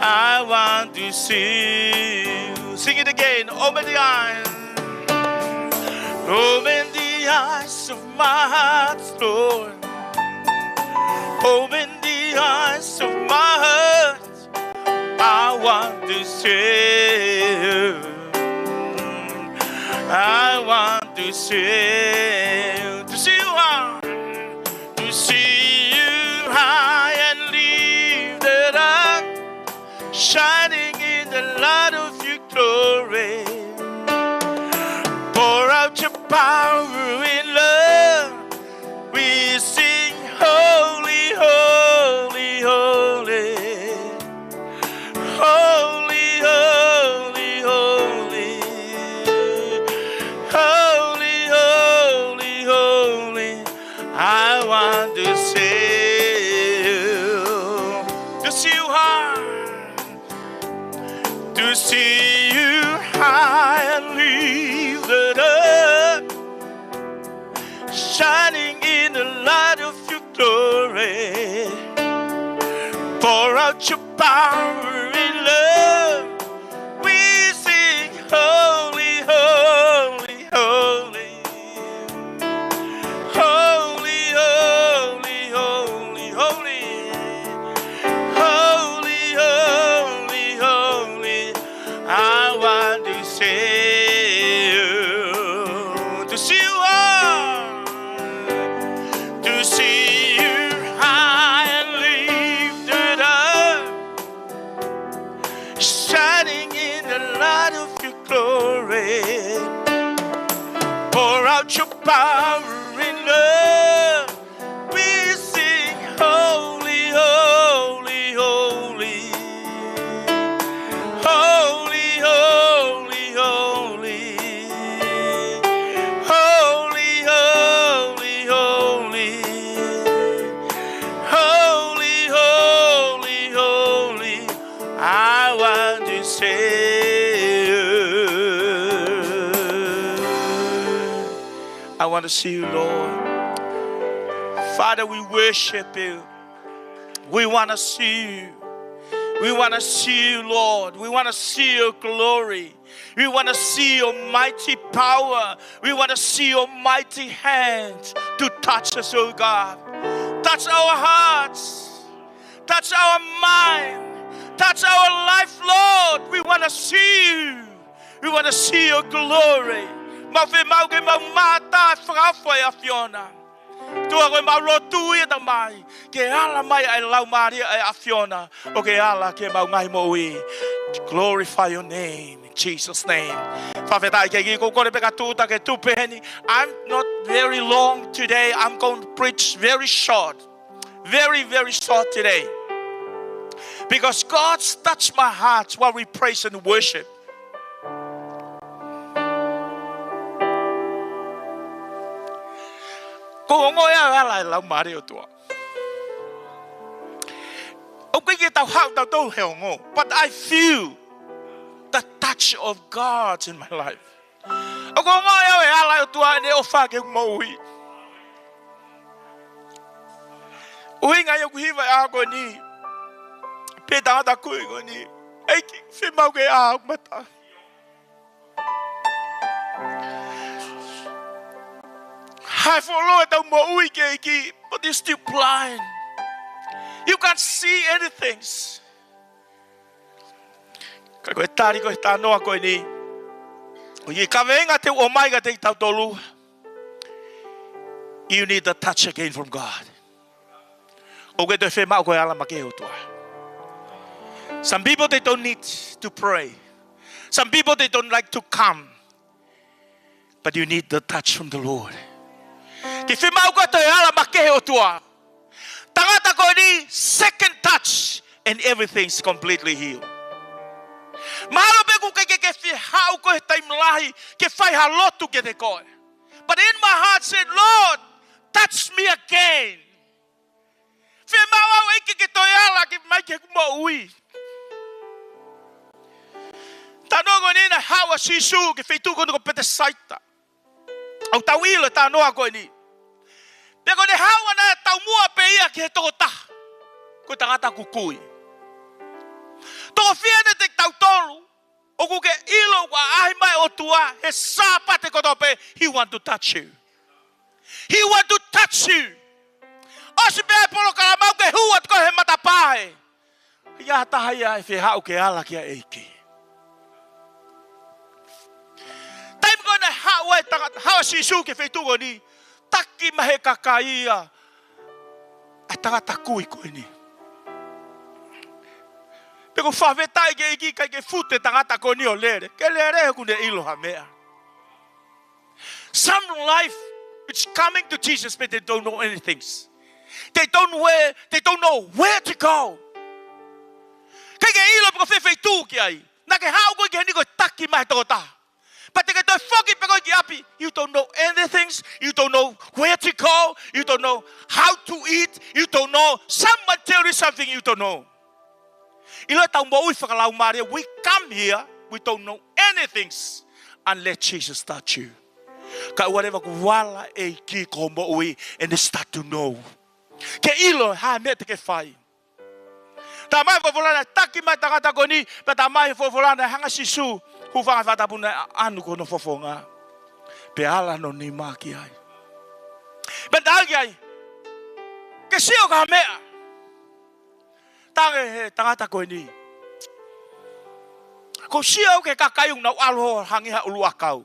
I want to see you. Sing it again. Open the eyes. Open the eyes of my heart, Lord. Open the eyes of my heart. I want to see you. I want to see you. To see you high. To see you high and lifted up, shining in the light of your glory. Pour out your power in love. We sing holy, holy, holy. Holy, holy, holy. Holy, holy, holy. I want to see you high, to see you high and lifted up, shining in the light of your glory. Pour out your power in love. We sing holy, holy, holy. Holy, holy, holy, holy. Holy, holy, holy. I want to see you. To see you high. To see you high and lifted up, shining in the light of your glory. Pour out your power in love. We sing holy, holy, holy. Holy, holy, holy. I want to see you, Lord. Father, we worship you. We want to see you. We want to see you, Lord. We want to see your glory. We want to see your mighty power. We want to see your mighty hand to touch us, oh God. Touch our hearts. Touch our mind. Touch our life, Lord. We want to see you. We want to see your glory. Tua koe marotu ia tamai ke ala mai ai lau maria ai afiona o ke ala ke mau ngai moi. Glorify your name in Jesus' name. Faifekau ke ko kore peka tuta ke tupeni. I'm not very long today. I'm going to preach very short. Very short today. Because God's touched my heart while we praise and worship. But I feel the touch of God in my life. I follow the Mo'uikeki, but you're still blind. You can't see anything. You need the touch again from God. Some people, they don't need to pray. Some people, they don't like to come. But you need the touch from the Lord. Second touch and everything's completely healed. But in my heart said, Lord, touch me again. Because the hawa na taumua peia ke tokota ko tangata kukui. To fiene te tautolu o ku ke ilo wa ai mai o tua he sapa te kotope. He want to touch you. He want to touch you. O si pe polo kalamau ke huat ko he matapae. Ya tahaya e fe hau ke ala kia eiki. Time ko na hawa tangata hawa sisu ke fe tugo ni. Taki mahe kakaia a tangata kui koe ni. Peko whawhetai ke iki kai ke fute tangata koe ni o lere. Ke lere kune iloha mea. Some life it's coming to Jesus but they don't know anything. They don't know where to go. Kai ke ilo peko whewheitu ki ai. Na ke hao koe ke ni koe taki mahe tokota. But you don't know anything. You don't know where to go. You don't know how to eat. You don't know. Someone tell you something you don't know. We come here, we don't know anything unless Jesus touch you. And they start to know. Tamai fofolana taki mai tangata koni, but tamai fofolana hanga sisu hufanga fatapuna anu kono fofonga. Peala no ni maki ai. But dagi ai. Ke sio ka mea. Tange tangata koni. Ko sio ke kakayung na alho hangi ha uluakau.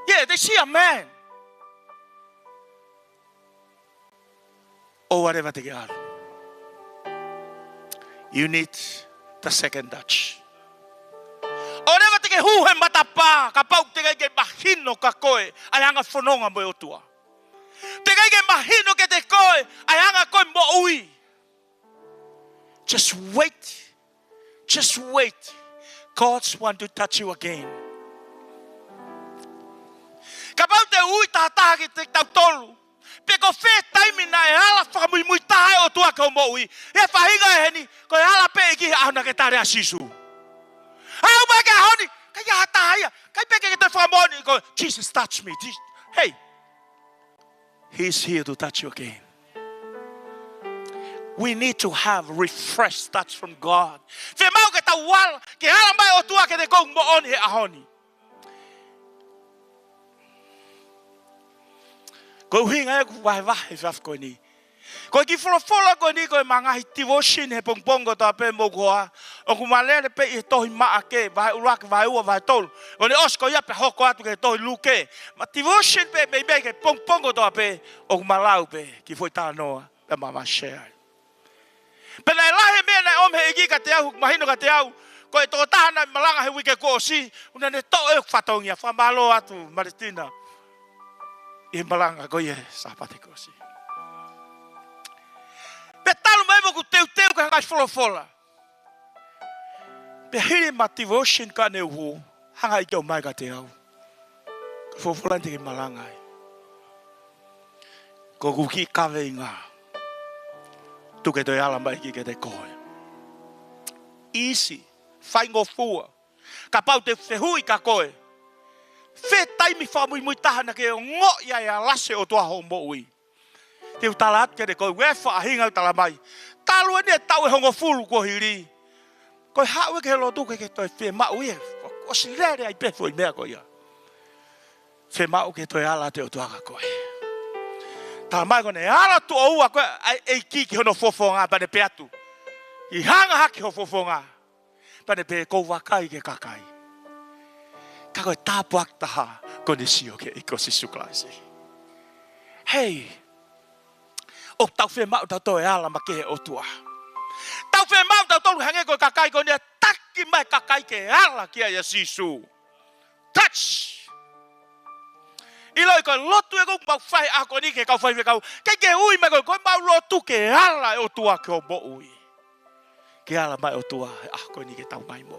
Yeah, they see a man. Or whatever they are. You need the second touch. Whatever they get who hem matapa, kapau te get mahino kakoe, ayanga fononga moyotua. Te get mahino ke te koe, ayanga koe mo ui. Just wait. Just wait. God wants to touch you again. Kapau te ui tahataha ki te tautolu. Peko fe time na e ala whakamui mui tahe o tua ka moui. E whahinga e heni, ko e ala pe ki ahuna ke tare a sisu. Au mai ka honi, ka ia hatahaia, ka peke ke te whamoni, ko Jesus touch me. Hey, He's here to touch you again. We need to have refreshed touch from God. Fe mau ke tawal ke hala mai o tua ke te kong mo on he ahoni. Ko hinga ku vai vai faf ko ni. Ko ki folo ko ni ko manga devotion he pong ko ta pe mo ko o ku male pe i to ma ake vai urak vai u vai tol. O le os ko ya pe hoko atu ke to luke. Ma devotion pe be ke pong ko ta pe o ku malau pe ki foi ta no pe mama share. Pena lahe me na om he igi ka te au mahino ka te au ko e to tahana malanga he wike ko si una ne to e fatongia fa malo atu Martina e malanga ko ye sapate ko si pe talu mai mo ku teu ka ngai fola pe hiri motivation ka ne hu hanga i ko mai ka te au fo fola te malanga ko ku ki ka venga tu ke te ala mai ki ke te koe. Easy. Whai ngō fua. Ka pau te whehui ka koe. Whe taimi whamui mui tahana ke o ngō ia ia lase o tua ho mo ui. Te utala at ke te koe. Wefa a hinga utala mai. Talu e ne tau e hongo fulu ko hiri. Koe hau e ke lo tu ke toi whe mau e. O si lere ai pefo i mea koe ia. Whe mau ke toi ala te o tua ka koe. Tā mai kone, ala tu o ua koe, ei kiki hono fofonga pane pe atu. I hanga haki ho fofonga. Pane pe kou wakai ke kakai. Ka koe tāpuak taha kone sio ke iko sisu klaisi. Hei, o tau whe mau tau toe ala ma ke o tua. Tau whe mau tau tolu hange koe kakai kone taki mai kakai ke ala kia ya sisu. Touch! Iloi ko lotu e ko mau fai a ko ni ke kau Faifekau. Ke ui me ko mau lotu ke ala o tua ke o mo ui. Ke ala mai o tua a ko ni ke tau mai mo.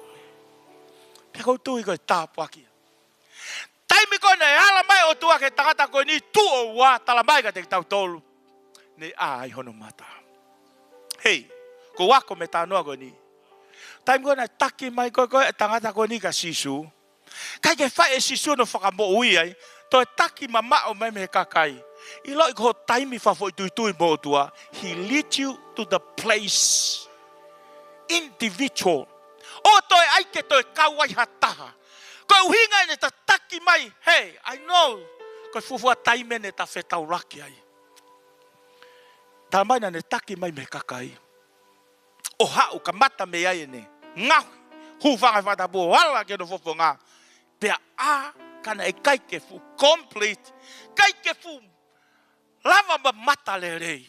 Pe ko tu i ko tapu aki. Tai mi ko ne ala mai o tua ke tangata ko ni tu o wa tala mai ka te tau tolu. Nei ai hono mata. Hei, ko wako me tanoa ko ni. Tai mi ko na taki mai ko tangata ko ni ka sisu. Kai ke fai e sisu no whakamo ui ai. Toi taki mama o me kakai. I loi ko taimi whafoi tui mo tua. He lead you to the place. Individual. O toi aike toi kawai hataha. Ko uhinga ne ta taki mai. Hey, I know. Ko fufua taime ne ta whetau raki ai. Ta mai na ne taki mai me kakai. O hau ka mata me ai ne. Ngahui. Hu whangai whatabu wala ke no fofo ngā. Pea a kana e kai ke fu complete. Kai ke fu lava ma mata le rei.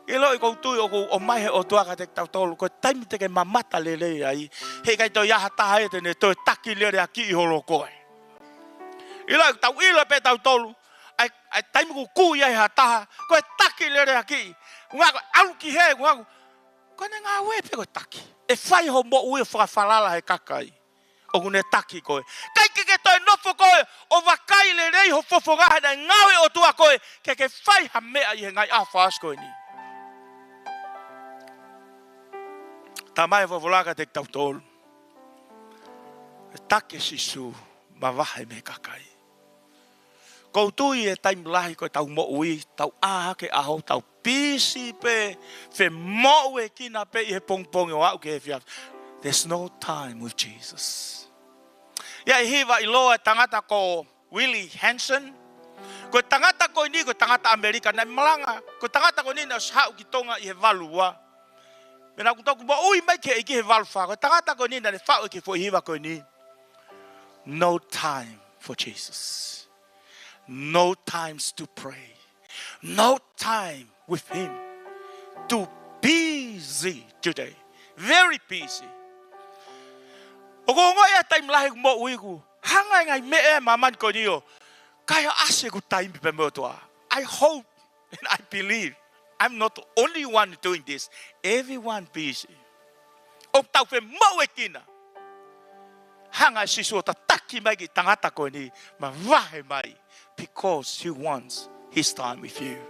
E loi kou tui o mai he o tuaka te tau tolu. Ko taimi te ke ma mata le rei ai. He kai toi aha taha e tene toi taki le rea ki i holo koe. E loi tau ilo pe tau tolu. Ai taimi ku kui ai ha taha. Ko taki le rea ki. Ngā ko alu ki he. Ko ne ngā we pe ko taki. E whai ho mo ue whakawhalala he kakai. O kune taki koe. Kai ke toi nofo koe. O wakai le rei ho fofo ngahe na ngawe o tua koe. Ke whai ha mea i he ngai awhaas koe ni. Tā mai wavolaka te tau tolu. Take sisu ma wahe me kakai. Kou tui e taim lahi koe tau mo ui. Tau aha ke aho. Tau pisi pe. Fe mo e kina pe i he pongpong o au ke he fiaf. There's no time with Jesus. Ia i hiwa i loa tangata ko Willie Hanson. Ko tangata ko ni ko tangata Amerika na Malanga. Ko tangata ko ni na hau ki tonga i he valua. Mena ku toku mo ui mai ke i ki he valfa. Ko tangata ko ni na ne whau ki fo i hiwa ko ni. No time for Jesus. No times to pray. No time with him. Too busy today. Very busy. O ko ngoi a taim lahi mo ui ku. Hangai ngai me e maman ko niyo. Kaya ase ku taim pe mo toa. I hope and I believe I'm not the only one doing this. Everyone busy. O tau pe mo e kina. Hangai sisu ta taki mai ki tangata ko ni. Ma wahe mai. Because he wants his time with you.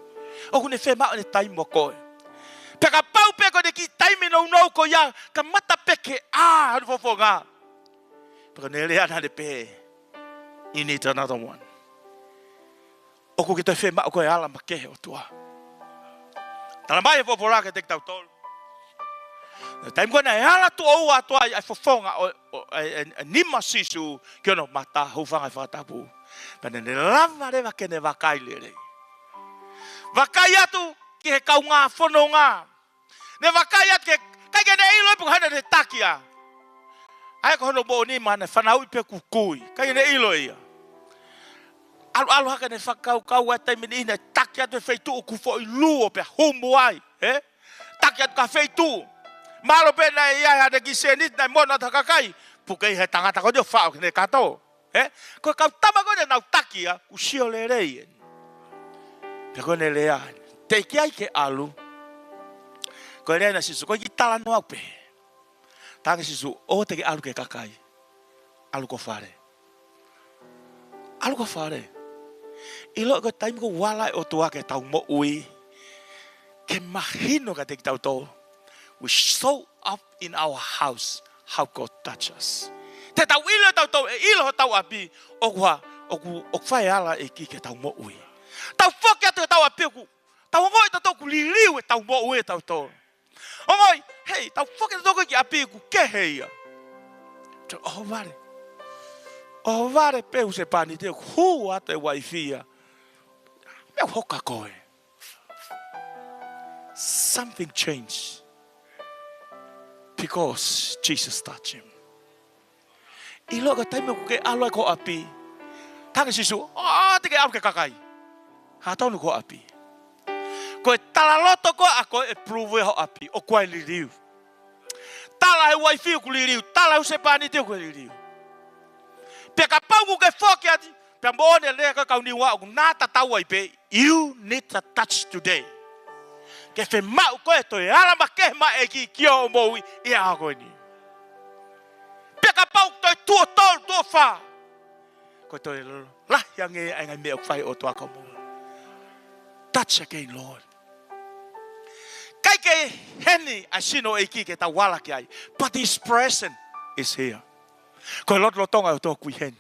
O kune fe mao ne taim mo koe. Peka pau peko de ki taimi no ko ya. Ka mata peke hanu fofo ngā. Peka ne lea na de pe. You need another one. Oku ki toi whema o koe ala makehe o tua. Tala mai e popora ke te tau tolu. Taim koe na e ala tu ou atua ai fofonga o nima sisu ki ono mata hufanga i whakatapu. Pene ne lava rewa ke ne wakai lere. Wakai atu ki he kau ngā whono ngā. Ne wakai atu kai ke ne ilo ipu hana ne takia. Ai ko hono bo ni mana whanau i pe kukui. Kai ne ilo ia. Alu haka ne whakau kau e taimini ina taki atu e wheitu o kufo i luo pe humbu ai. Taki atu ka wheitu. Malo pe na ia hana ki senit na mona takakai. Pukai he tangata ko dio whao kene kato. Ko kau tama ko ne nau taki a usio le rei. Pe ko ne lea. Te ki ai ke alu. Ko rea na sisu. Ko ki tala no au pe. Tanga sisu. O te ke alu ke kakai. Alu ko whare. Alu ko whare. Ilo ko taim ko wala o tua ke tau mo ui. Ke mahino ka te tau tō. We show up in our house how God touch us. Te tau ilo tau tō e ilo tau api. O whai ala e ki ke tau mo ui. Tau whoki atu e tau api ku. Tau ngoi tau tō ku liriu e tau mo ui tau tō. O ngoi, hei, tau whoki tau tō ki api ku ke heia. Oh vare. O vare peu se pani te hu atu e waifia. Meu hoka koe. Something changed. Because Jesus touched him. I loka taime ko ke aloe ko api. Tanga sisu, te ke alu ke kakai. Ha taunu ko api. Koe talaloto ko a koe e prove ho api. O koe liriu. Tala he waifiu ku liriu. Tala use pani te ku liriu. Peka pauku ke whoki ati. Pea moone lea ka kauni wao. Nata tau ai pe. You need a touch today. Ke whe mau koe toi. Alama ke ma e ki kio o moui. Ia a koe ni. Peka pauku toi tua tolu tua wha. Koe toi lahi ange ai ngai mea whai o tua ka moui. Touch again, Lord. Kai ke heni a sino e ki ke ta wala ki ai. But his presence is here. Koe lot lotonga o tō kui hen.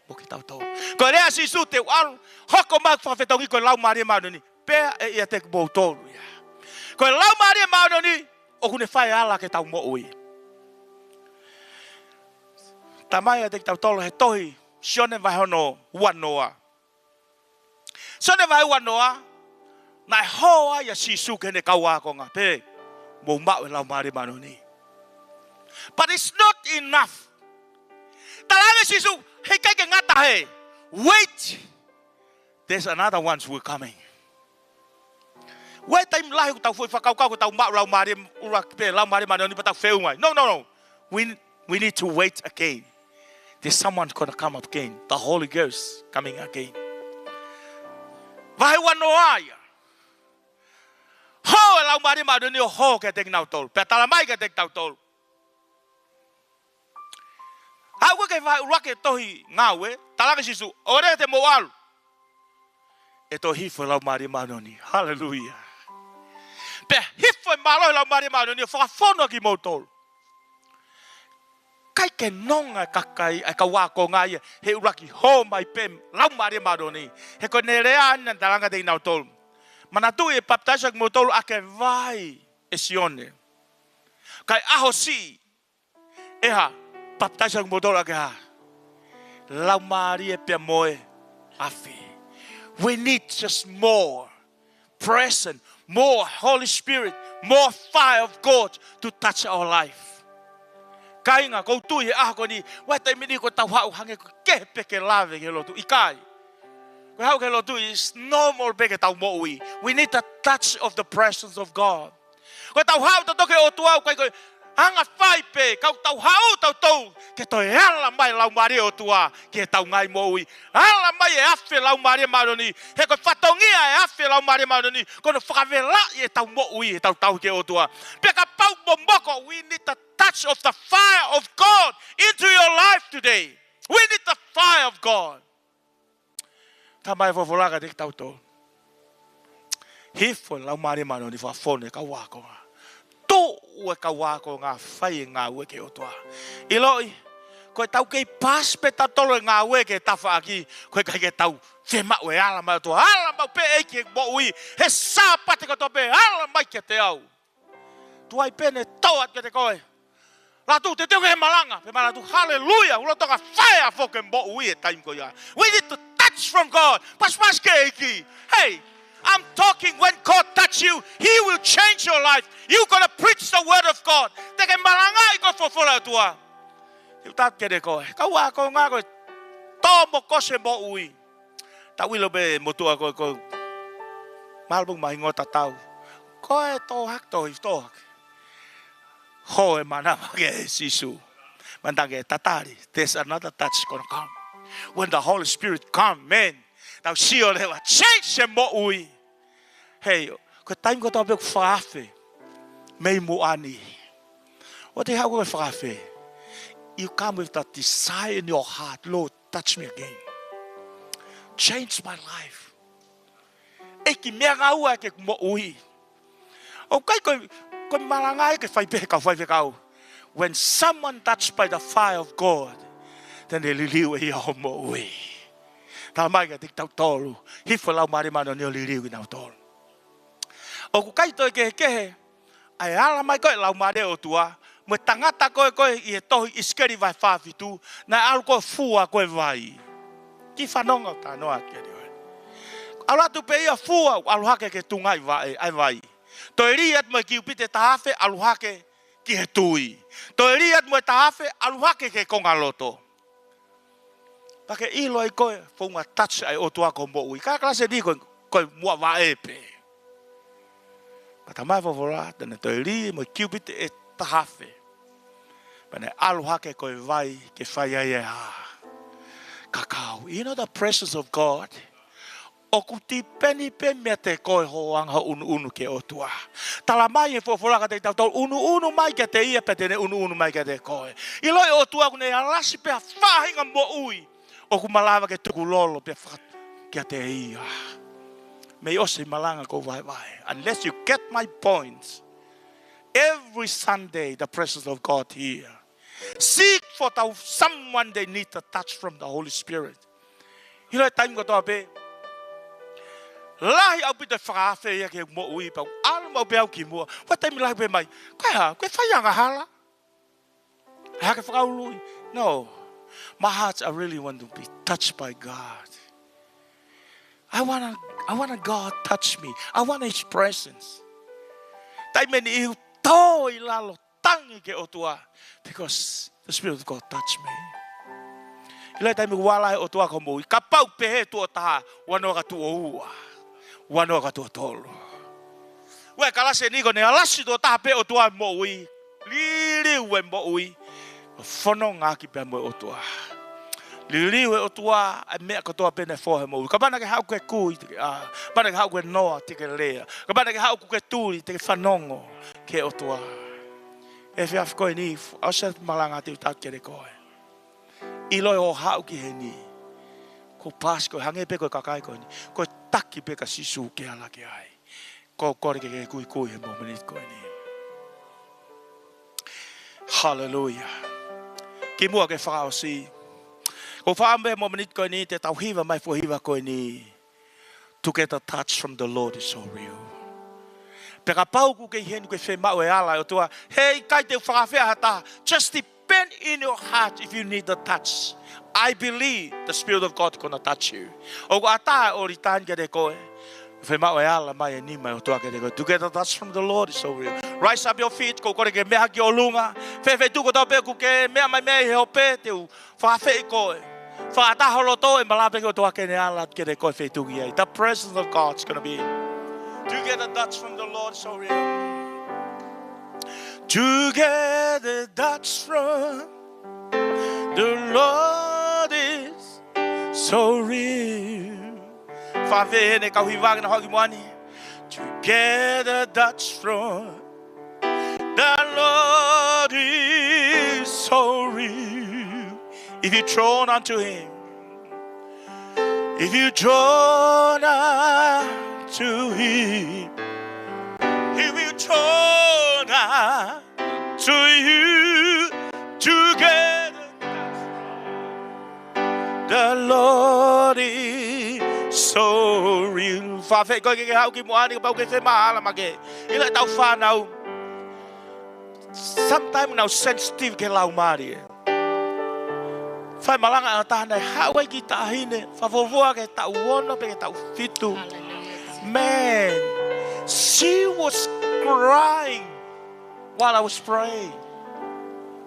O ki tau tō. Koe rea si su te waru. Hoko mau whawhetongi koe lau maria maunoni. Pea e ia te kubou tōru. Koe lau maria maunoni. O kune whai ala ke tau mo ui. Ta mai a te tau tōru he tohi. Sione vai hono wanoa. Sione vai wanoa. Nai hoa ia si su kene kaua konga. Pe. Mo mau e lau maria maunoni. But it's not enough. Talanga sisu, hei kai ke ngata he. Wait. There's another ones who are coming. Wait time lahi ku tau foi whakau ku tau mau lau maria ura pe lau maria manoni pa tau wheu ngai. No. We need to wait again. There's someone gonna come up again. The Holy Ghost coming again. Vai wanoa ia. Ho lau maria manoni o ho ke te nau tolu. Pe tala mai ke te tau tolu. Hau ke vai urake tohi ngawe, talaka sisu, ore te moalu. E to hifo lau mari manoni. Hallelujah. Pe hifo malo lau mari manoni, whakafono ki mautolu. Kai ke nonga kakai, ai ka wako ngai, he uraki ho mai pem, lau mari manoni. He ko nerea ana talanga te inautolu. Manatu e baptiza ki mautolu ake vai e sione. Kai aho si, eha, baptiza mo dola ka. Lau Maria pe moe afi. We need just more presence, more Holy Spirit, more fire of God to touch our life. Kainga ko tu he a ko ni wa tai mini ko tau hau hange ko ke peke lave ke lotu ikai. Ko hau ke lotu is normal peke tau mo ui. We need the touch of the presence of God. Ko tau hau to ke o tuau kai ko hanga whai pe, kau tau hau tau tau, ke toi ala mai lau mare o tua, ke tau ngai moui. Ala mai e awhi lau mare maroni, he koe whatongia e awhi lau mare maroni, kono whakawela e tau moui e tau tau ke o tua. Peka pau momoko, we need the touch of the fire of God into your life today. We need the fire of God. Ta mai whawolaka te tau tau. Hifo lau mare maroni whafone ka wakonga. Ue ka wako ngā whai ngā ue ke o toa. Iloi, koe tau kei pas pe ta tolo ngā ue ke tawha aki, koe kai ke tau Te mau e ala mai to ala mau pe e ke mo ui he sa pate ko to pe ala mai ke te au. Tu ai pene toa ke te koe. La tu te teo he malanga, pe mala tu hallelujah, ulo toka fire foke mo ui e time ko ya. We need to touch from God. Pas ke iki. Hey, I'm talking when God touch you, He will change your life. You gonna preach the word of God. Te ke malanga I ko fofola tua. You tat ke te koe. Kau a ko ngā koe to mo kose mo ui. Ta wilo be motua ko malbung mai ngota tau. Ko e to hak to I to hak. Ho e mana ke sisu. Mandange tatari. There's another touch gonna come. When the Holy Spirit come, man. Now see all that change the mo ui. Hey, ko time ko to be fafe. Mei mo ani. What the hell go fafe? You come with that desire in your heart, Lord, touch me again. Change my life. Eki mea ngau ke mo ui. Okay, ko malanga ke faifekau. When someone touched by the fire of God, then they liliu e ho mo ui. Ta mai ke tik tau tolu. Hi folau mari mano ni liliu na tolu. O ku kai to ke ai ala mai ko lau mare o tua. Mo tangata ko I to iskeri vai fafitu na al ko fua ko vai. Ki fanonga ta no akere. Ala tu pe ia fua aluhake ke tungai vai ai vai. Toiriat mo ki upite tahafe aluhake ki he tui. Toiriat mo tahafe aluhake ke kongaloto. Pake ilo ai koe funga touch ai o tua ko mo ui. Ka klase di ko mua va epe. Pata mai vovola tene toiri mo ki upite e tahafe. Pane aluhake ko vai ke fai ai ha. Kakao. You know the presence of God. Okuti peni pe me te koe hoanga unu ke otua. Tala mai e fofolaka te tau unu mai ke te ia pe te ne unu mai ke te koe. I loi otua kune alasi pe a whahinga mo ui. Oku malawa ke tuku lolo pe what ke te ia. Mei ose malanga ko vai. Unless you get my points. Every Sunday the presence of God here. Seek for someone they need a touch from the Holy Spirit. You know time ko to pe. Lahi au pita whakafe ia ke mo ui pau. Ala mau pe au ki mua. Wa taimi lahi pe mai. Koe whaianga hala. Hake whakaului. No. My heart, I really want to be touched by God. I want God touch me. I want His presence. Taimi ni iu tō I lalo tangi ke otua. Because the Spirit of God touch me. Ilai taimi wala e otua ko mo ui. Ka pau pehe tua taha. Wano ka tua ua. Wano ka tua tolu. Ue kalase niko ne alasi tua taha pe otua mo ui. Lili ue mo ui. Whono ngaki pe mo otua. Lili ue otua a mea katoa pene fohe mo ui. Ka mana ke hau ke kui. Mana ke hau ke noa tike lea. Ka mana ke hau ke turi tike whanongo ke otua. E whiaf koe ni. Asa malanga te utakere koe. Iloi o hau ki he ni. Ko pas ko hange pe ko kakai ko ni. Ko taki pe ka sisu ke ala ke ai. Ko kore ke kui he mo menit ko ni. Hallelujah. Ki mua ke whakao si. Ko whaambe mo menit ko ni te tau hiva mai fo hiva ko ni. To get a touch from the Lord is so real. Pe ka pau ku ke henu ke whe mau e ala o tua. Hei kai te whakawhea hata. Just depend in your heart if you need a touch. I believe the Spirit of God is going to touch you. O ko ata o ritan ke te koe. Whe mau e ala mai e ni mai o tua ke te koe. To get a touch from the Lord is so real. Rise up your feet. Ko kore ke mea ki o lunga. Whe tuko tau pe ku ke mea mai mea he o pe te u. Whakawhe koe. Whakata holoto e malape ke o tua ke ne ala ke te koe whe tuki ai. The presence of God is going to be in. To get a touch from the Lord is so real. To get a touch from the Lord is so real. Whawhene kau hiwanga na hoki moani. To get a touch from the Lord is so real. If you draw unto Him, if you draw unto Him, He will draw to you together. The Lord is so real. Faifekau ke hau ki moani ka pau ke te maala make. Ila tau whanau. Sometimes now sensitive ke lau mari. Fai malanga a tāna hau ai ki tahine. Whavovoa ke tau wona pe ke tau fitu. Man, she was crying while I was praying.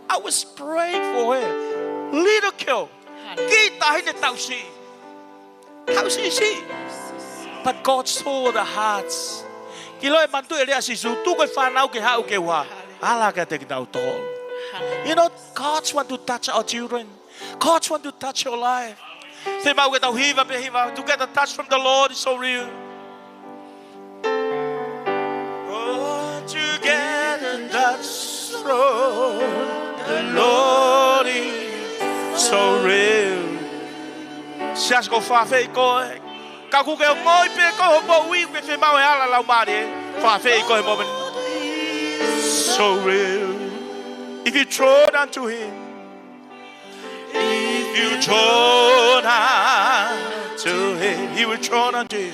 I was praying for her. Little girl. Kita hine tau si. How she see? But God saw the hearts. Kilo e mantu e lea sisu. Tu koe whanau ke hau ke wa. Ala ka te ki tau tol. You know, God wants to touch our children. God wants to touch your life. Te mau ke tau hiva pe hiva. To get a touch from the Lord is so real. Oh, to get a touch from the Lord is so real. Sias ko Faifekau. Ka ku ke ngoi pe ko mo wi pe fe mau ala lau mari. Faifekau moment. So real. If you draw unto him. If you draw unto him, he will draw unto you.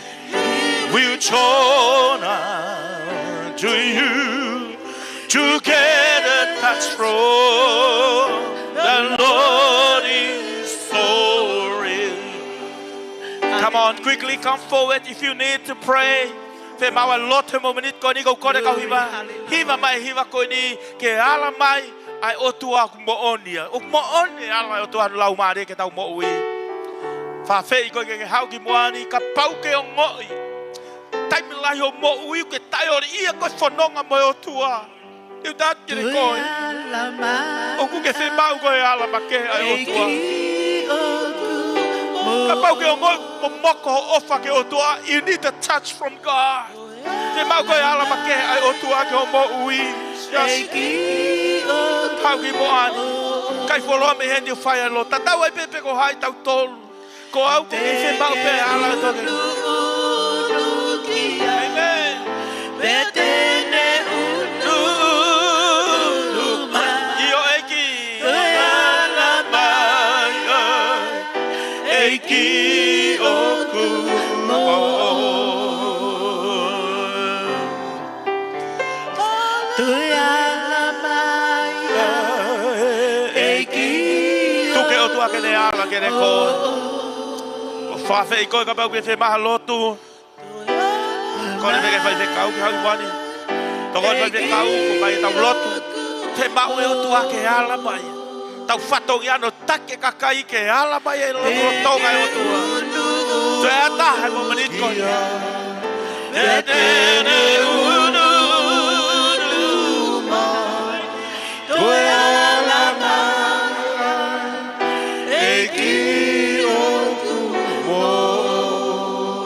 Will draw unto you to get a touch from the Lord is so real. Come on, quickly come forward if you need to pray. Fe mau lot mo minute ko ni ko ko ka hiva. Hiva mai hiva ko ni ke ala mai ai otua ku mo onia. O mo onia ala otua lau mari ke tau mo wi. Faifekau ke hau ki moani ka pau ke o ngoi. Tai mi lai o mo wi ke tai o ia ko fononga mo otua. Eu dat ke ko. O ku ke fe mau ko ala ma ke ai otua. Ka pau ke o ngoi mo moko ofa ke otua. You need a touch from God. Te mau ko ala ma ke ai otua ke o mo wi. Hau ki moani. Kai folo me hendi fire lo. Tatau ai pepe ko hai tau tolu. Ko au ke fe mau pe ala toke. Amen. Betene unu io eki ala manga eki oku mo. Ke ne ala ke ne ko o Faifekau ka pau ke te maha lotu ko ne ke Faifekau ki hau wani to ko Faifekau ko mai tau lotu te mau e o tua ke ala mai tau fato ia no take kakai ke ala mai e lo tonga e o tua te ata he mo manit ko te ne unu mai to ala mai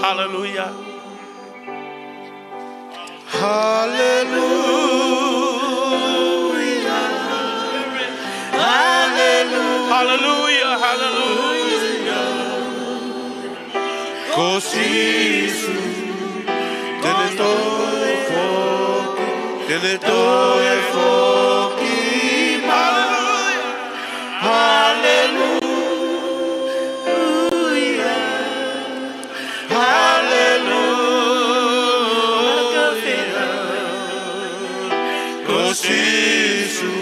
Hallelujah. Hallelujah. Hallelujah. Hallelujah. Cosisu Teletoi foki. Hallelujah. Hallelujah. Cosisu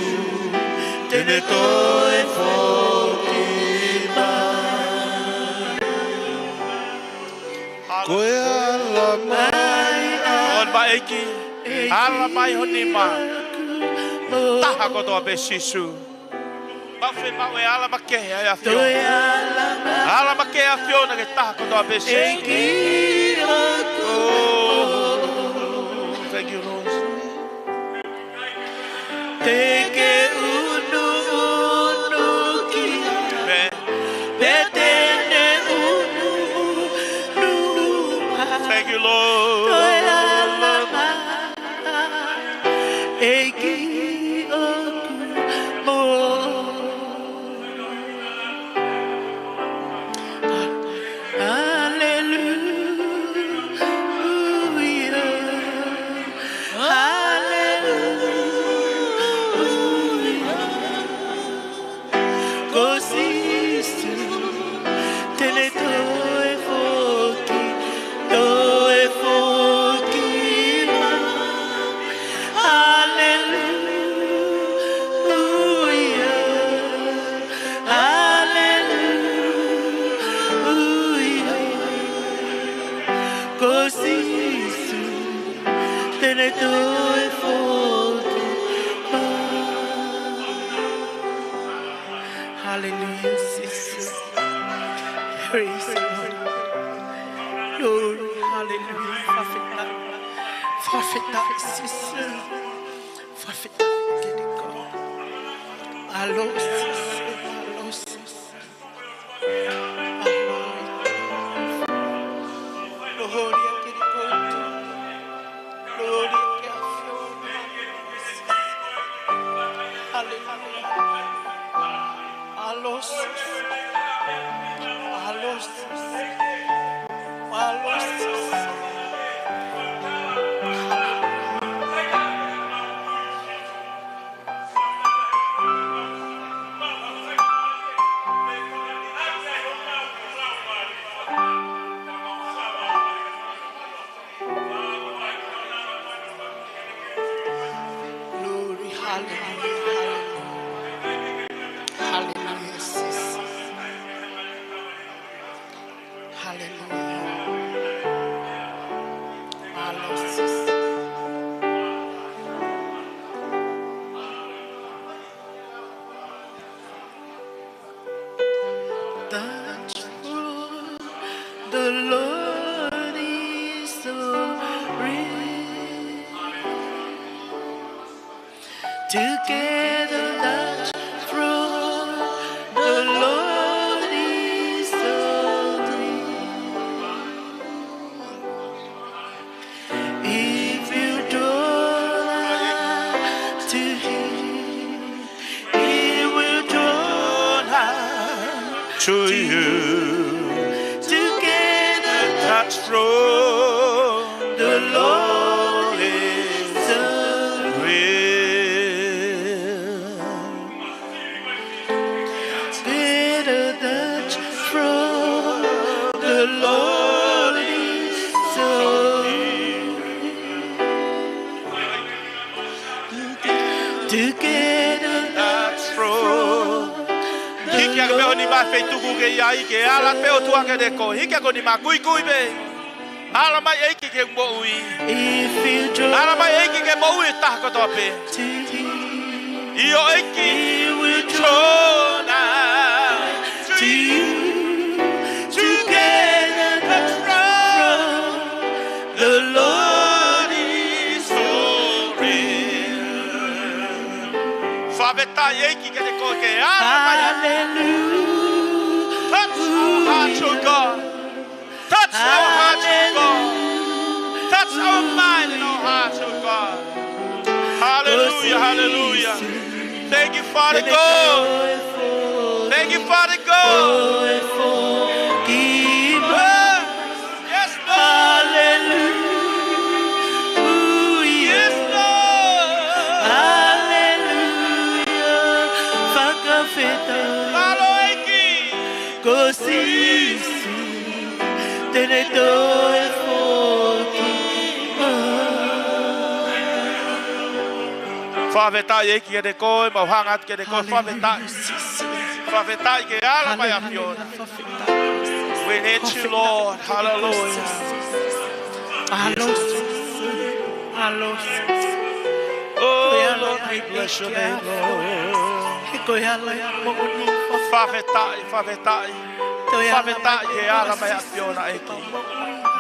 Teletoi foki ma. Koe ala mai On baiki. Ala mai honi ma. Taha ko toa pe sisu. Bafe mau e ala make ai a fio. Ala make a fio na ke taha ko toa pe sisu. Oh, thank you, Lord. Teke unu ki Betene unu. Thank you, Lord. Eki oku mo. Hallelujah. Hallelujah. Tene toi forte. Hallelujah, Jesus. Praise the Lord. Glory, hallelujah. Faifekau, sister. Faifekau, get it go. Allo, sister. Allo, sister. Gloria, get it go. Gloria, get it go. Hallelujah. Allo, sister. Allo, sister. Allo, sister. Glory, hallelujah, hallelujah, sis. Hallelujah, hallelujah, sis. That's true. The Lord is so real. Together, that's true. The Lord is so real. If you draw to Him, He will draw To you, together. that's true. The Lord is so real. better. That's true. The Lord is so together. That's true. Hiki ako ni ma fei tuku ke ai ke ala pe o tua ke deko. Hiki ako ni ma kui kui be. Ala mai eiki ke mo ui. If you draw Ala mai eiki ke mo ui ta ko tope. to Him, Io eiki He will draw chona. to you. Together, that's true. The Lord is so real. Faveta eiki ke deko ke ala mai. hallelujah. Touch our hearts, oh God. Touch our hearts, oh God. Touch our mind and our hearts, oh God. Hallelujah, hallelujah. Thank you, Father God. Thank you, Father God. Yes, Lord. Yes, Lord. Follow Eki. Favetai Eki ke de koi, mauhangat ke de koi, favetai. Favetai ke ala mai apiona. We need you, Lord. Hallelujah. Oh, Lord, we bless your name, Lord. Favetai, favetai. Favetai ke ala mai apiona Eki.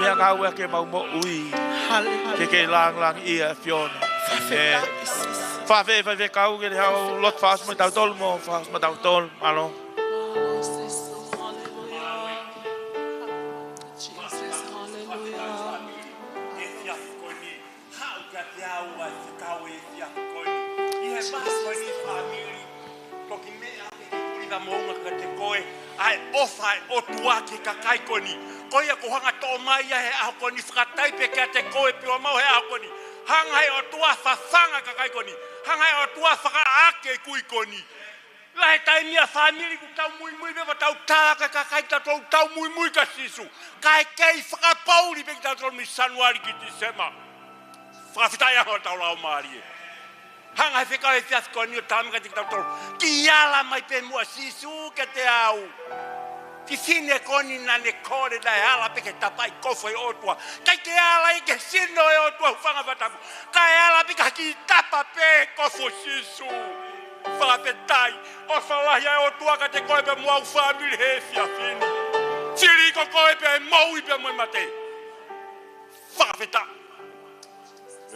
Mea ngau ke mau mo ui. Ke lang lang ia apiona. Faifekau ke hau lot fas mo tau tol mo fas mo tau tol alo. Ai ofa o tuaki ka kai koni koia ko hanga to mai he a koni fratai pe ka te koe pe mau he a koni hanga he o tua fafanga ka kai koni hanga he o tua faka ake kui koni lai tai mia family ku tau mui mui be tau ta ka kai tau mui mui ka sisu kai kai faka pauli be tau mi sanuari ki December fa fitai ho tau la mari hanga he fika he fias koni o tam ka tau ki ala mai pe mua sisu ke te au Ti fine koni na ne kore da ala peke tapai kofo e otua. Kai ke ala ike sino e otua whanga wataku. Kai ala pika ki tapa pe kofo sisu. Whapetai, o whalahia e otua ka te koepe mua u whamiri he fia fini. Tiri ko koepe e mau ipe mui mate. Whapeta.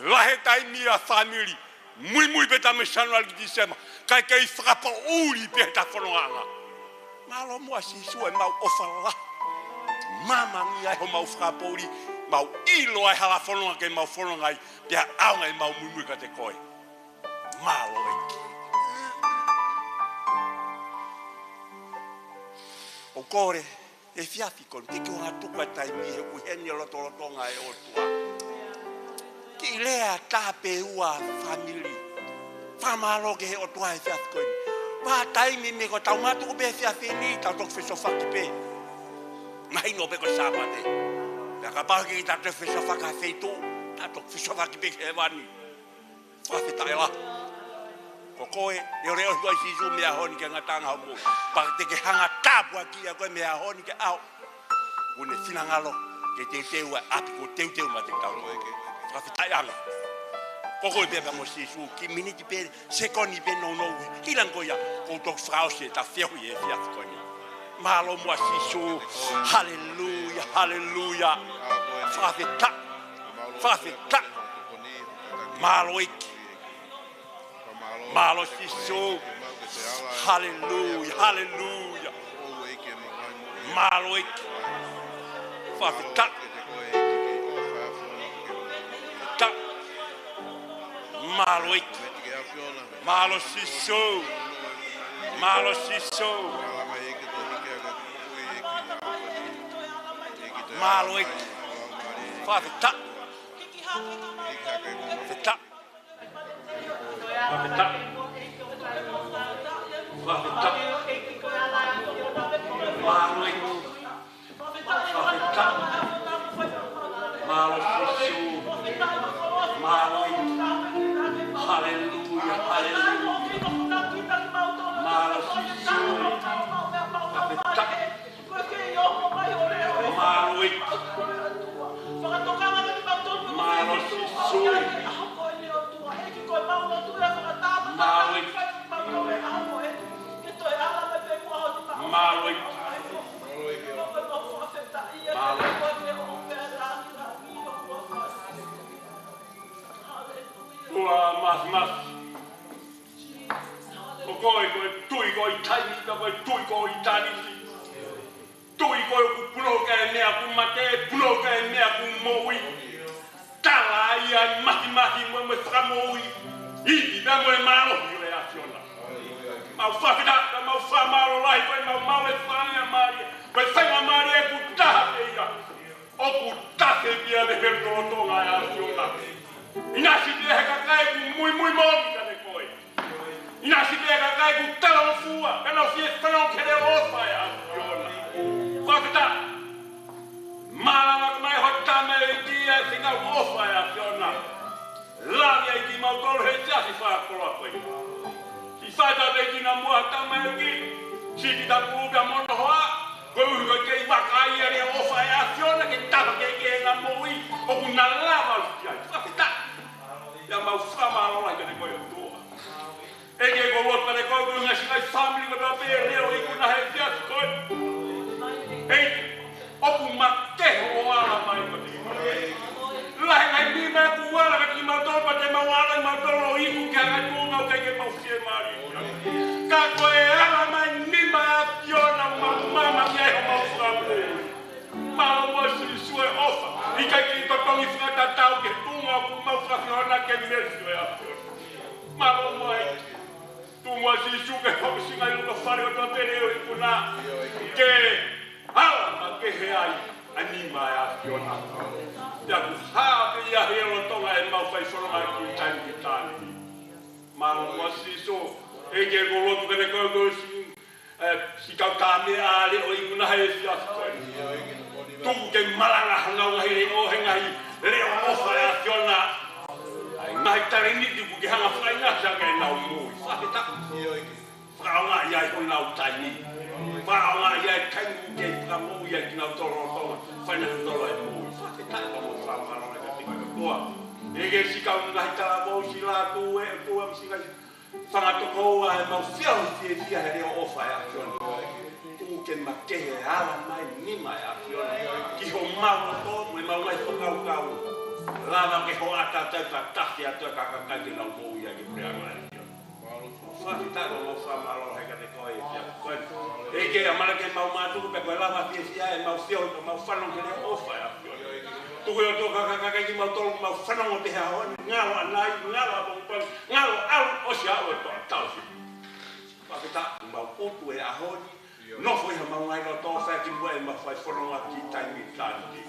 Lahe tai mia whamiri. Mui pe tame sanua ki disema. Kai kei whakapa uri pe ta whanonganga. Malo mua sisu e mau ofala. Mama ngia ho mau whakapori. Mau ilo ai hala whanonga ke mau whanonga ai. Pia aunga e mau mui ka te koe. Malo eki. O kore, e fiafi kon te ki o hatuka tai mihe uheni lotonga e otua. Ki lea tape ua family. Whamalo ke he otua e fiafi kon. Wa taimi me ko tau matu be fia fini tau tok feso faki pe. Mai no be ko sabate. Ya ka ki ta te feso faka feito, ta tok feso faki pe he wani. Fa te taila. Ko koe e reo ko si zu me a honi ke ngatanga mo. Pa te ke hanga tapu aki a ko me a honi ke au. Une finangalo ke te ua api ko te ma te tau no ke. Fa te taila. Koko beba mo sisu ki miniti pe sekoni pe no kilan ko ya ko tok frause ta feu ye fiat koni malo mo sisu haleluya haleluya fafeta malo ik malo sisu haleluya haleluya malo ik fafeta Malo ik, malo siso, malo siso, malo ik, fafeta, fafeta, fafeta, fafeta, malo ik, fafeta, malo siso, malo ik. Hallelujah, hallelujah. Malo sisu. Malo ik. Malo sisu. Malo ik. Malo ik. Mas. O koi tui koi taini ka koi tui koi tani. Tui koi ku puloka e mea ku mate, puloka e mea ku moui. Tala ia mahi mo whakamoi. Iti da mo e malo hi reaciona. Mau whakita, mau whamaro lai, koi mau e whanga mari. Koi whanga mari e ku taha peia. O ku tahe pia de hertotonga e aciona. Inasi te heka kai ku mui moki ka te koe. Inasi te heka kai ku tala o fua. Kana o fie whanau kere ofa e aciona. Whakita. Malanga mai hotame e kia e whingau ofa e aciona. Lavi ai ki mau tolu he tiasi whakoroa koe. Si whaita te ki na mua tame e ki. Si ki ta pūpia mono hoa. Koe uhi koe kei wakai e rea ofa e aciona. Ke tapa ke ngā moui. O ku na lava uti ai. Whakita. Ya mau whamaro lai kane koe o toa. E ke ko wot pare koe koe ngasi ngai family ko tape e reo Ikuna he fiat koe. E oku mateho o ala mai ko te koe. Lahe ngai ni mea ku wala ka ki mautoro pa te mawala i mautoro o iku kia ngai tūngau kei ke mau fie mari. Ka koe ala mai ni mea fiona mama kia e mau whamre. Malo wasi sue ofa. Ika ki totongi whakata tau ke tūngau ku mau whakiona ke mesu e ato. Malo mai. Tūngau si suke hokisinga i luka whare o tō tereo Ikuna. Ke ala ma ke he ai anima e afiona. Ia ku hape ia he rotonga e mau whai soronga ki tani ki tani. Malo wasi so. E ke ko lotu kene koe koe si kau tāme ale o Ikuna he si ato. Tuku ke malanga hangau ngahi re o he ngahi reo ofa e afiona. Ai ngahi tare niti ku ke hanga whai ngasa ke nau mui. Whakita. Whakaonga iai ko nau taini. maonga ia kangu ke pramu ia kina toro fana toro e mo fa te ta mo fa maro na te ko toa ege sika una hitala mo sila tu e tu am sika fanga to ko ai mo fiao ti ti he o fa ya tu ke ma ke ala mai ni mai a ki ho mau to mo mau mai to kau lava ke ho ata ta ki ata ka ki na mo ia ki preanga Fata mo fa malo he ka te koi ya ko e ke amara ke mau matu pe ko lava ti sia e mau fio mau fano ke o fa ya tu ko to ka ki mau to mau fano te ha ngalo anai ngalo bon ngalo au o sia o to tau si pa mau putu e a honi no foi mau ngai no to fa ki mo e ma fa fano ki tai mi tanti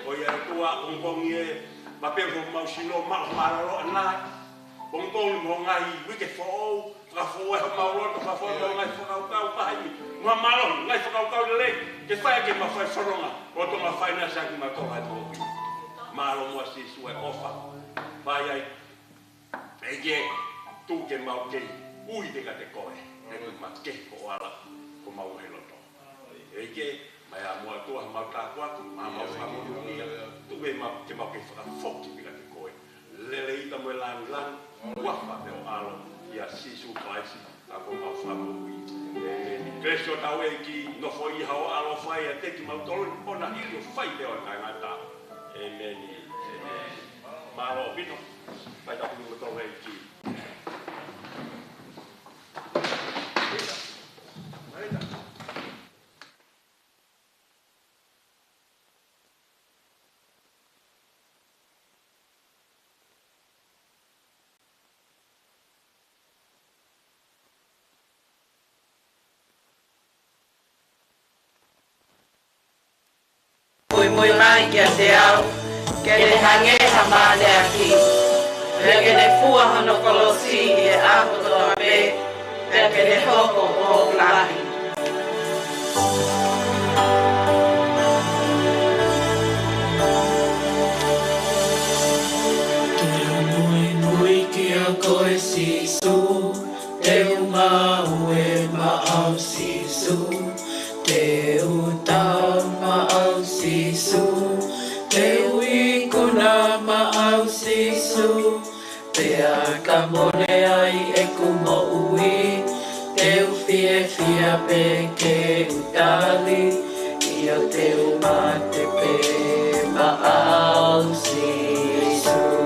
o ia tua un bongie ma pe mau sino ma malo anai Bong mo ngai wike fo ka fo e mauro ka fo ngai fo ka ai ma malo ngai fo ka le ke fa ke ma fa soronga o to ma fa na sa ki ma to ha to malo mo si su e ofa vai ai ege tu ke ma ke ui de ka te koe e ma ke ko ala ko ma u helo to ege ma ya mo to ma ta kwa ma ma fa mo ni tu be ma ke fa fo ki ka te koe le ita mo lan Wafa te o alo ia sisu klaisi a ko ma famu wi Kristo tawe ki no foi ha o alo fai a te ki ma tolo ona ilio fai te o tangata amen malo bino vai ta ku to we ki Muy mai que te au que le hange hamane aquí que le fua no colosi e a to be que le hoko o lahi muy que a coesi su te uma ue ma au si su te utau ma au sisu te Ikuna ma au sisu te akamone ai e kumo ui te fia pe ke utali io te umate pe ma au sisu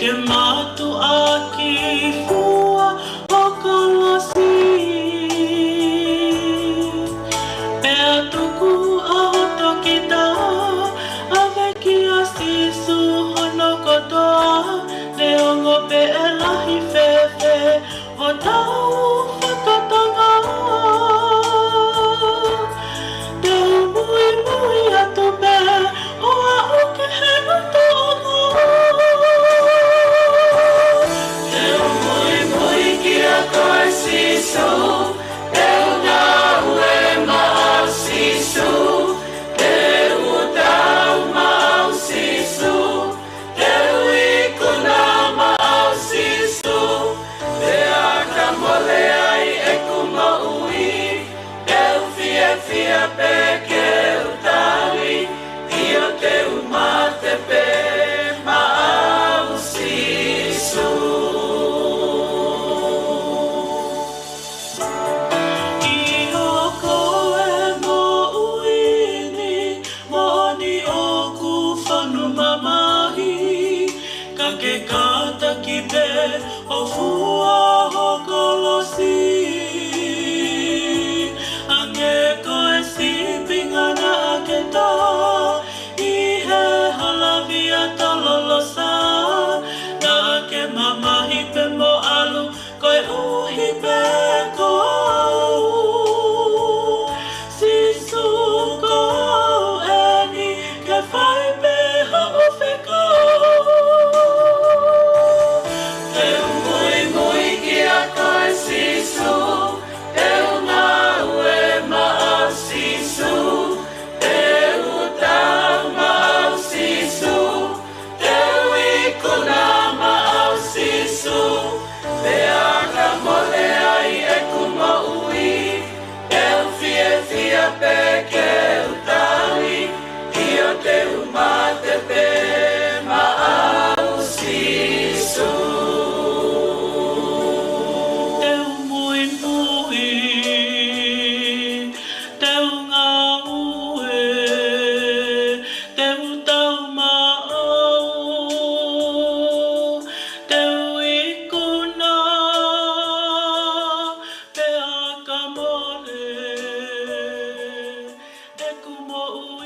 que mato aqui fua o colosi perto cu auto que dá ave que assisto no cotoa leongo pe ela hifefe o tau fakatanga te muy atope o a que heno tono Sisu, eu não é mal sisu, eu dou mal sisu, eu Ikuna mal sisu, eu acamole ai é como ui, eu fia pegue o tali, eu teu mate pe mal sisu. Kata kibe o fua o kolosi ange ko esi pingana aketa ihe halavia talolosa na ke mama hipe mo alu ko uhipe ko sisu ko eni ke fai be ha ofeko o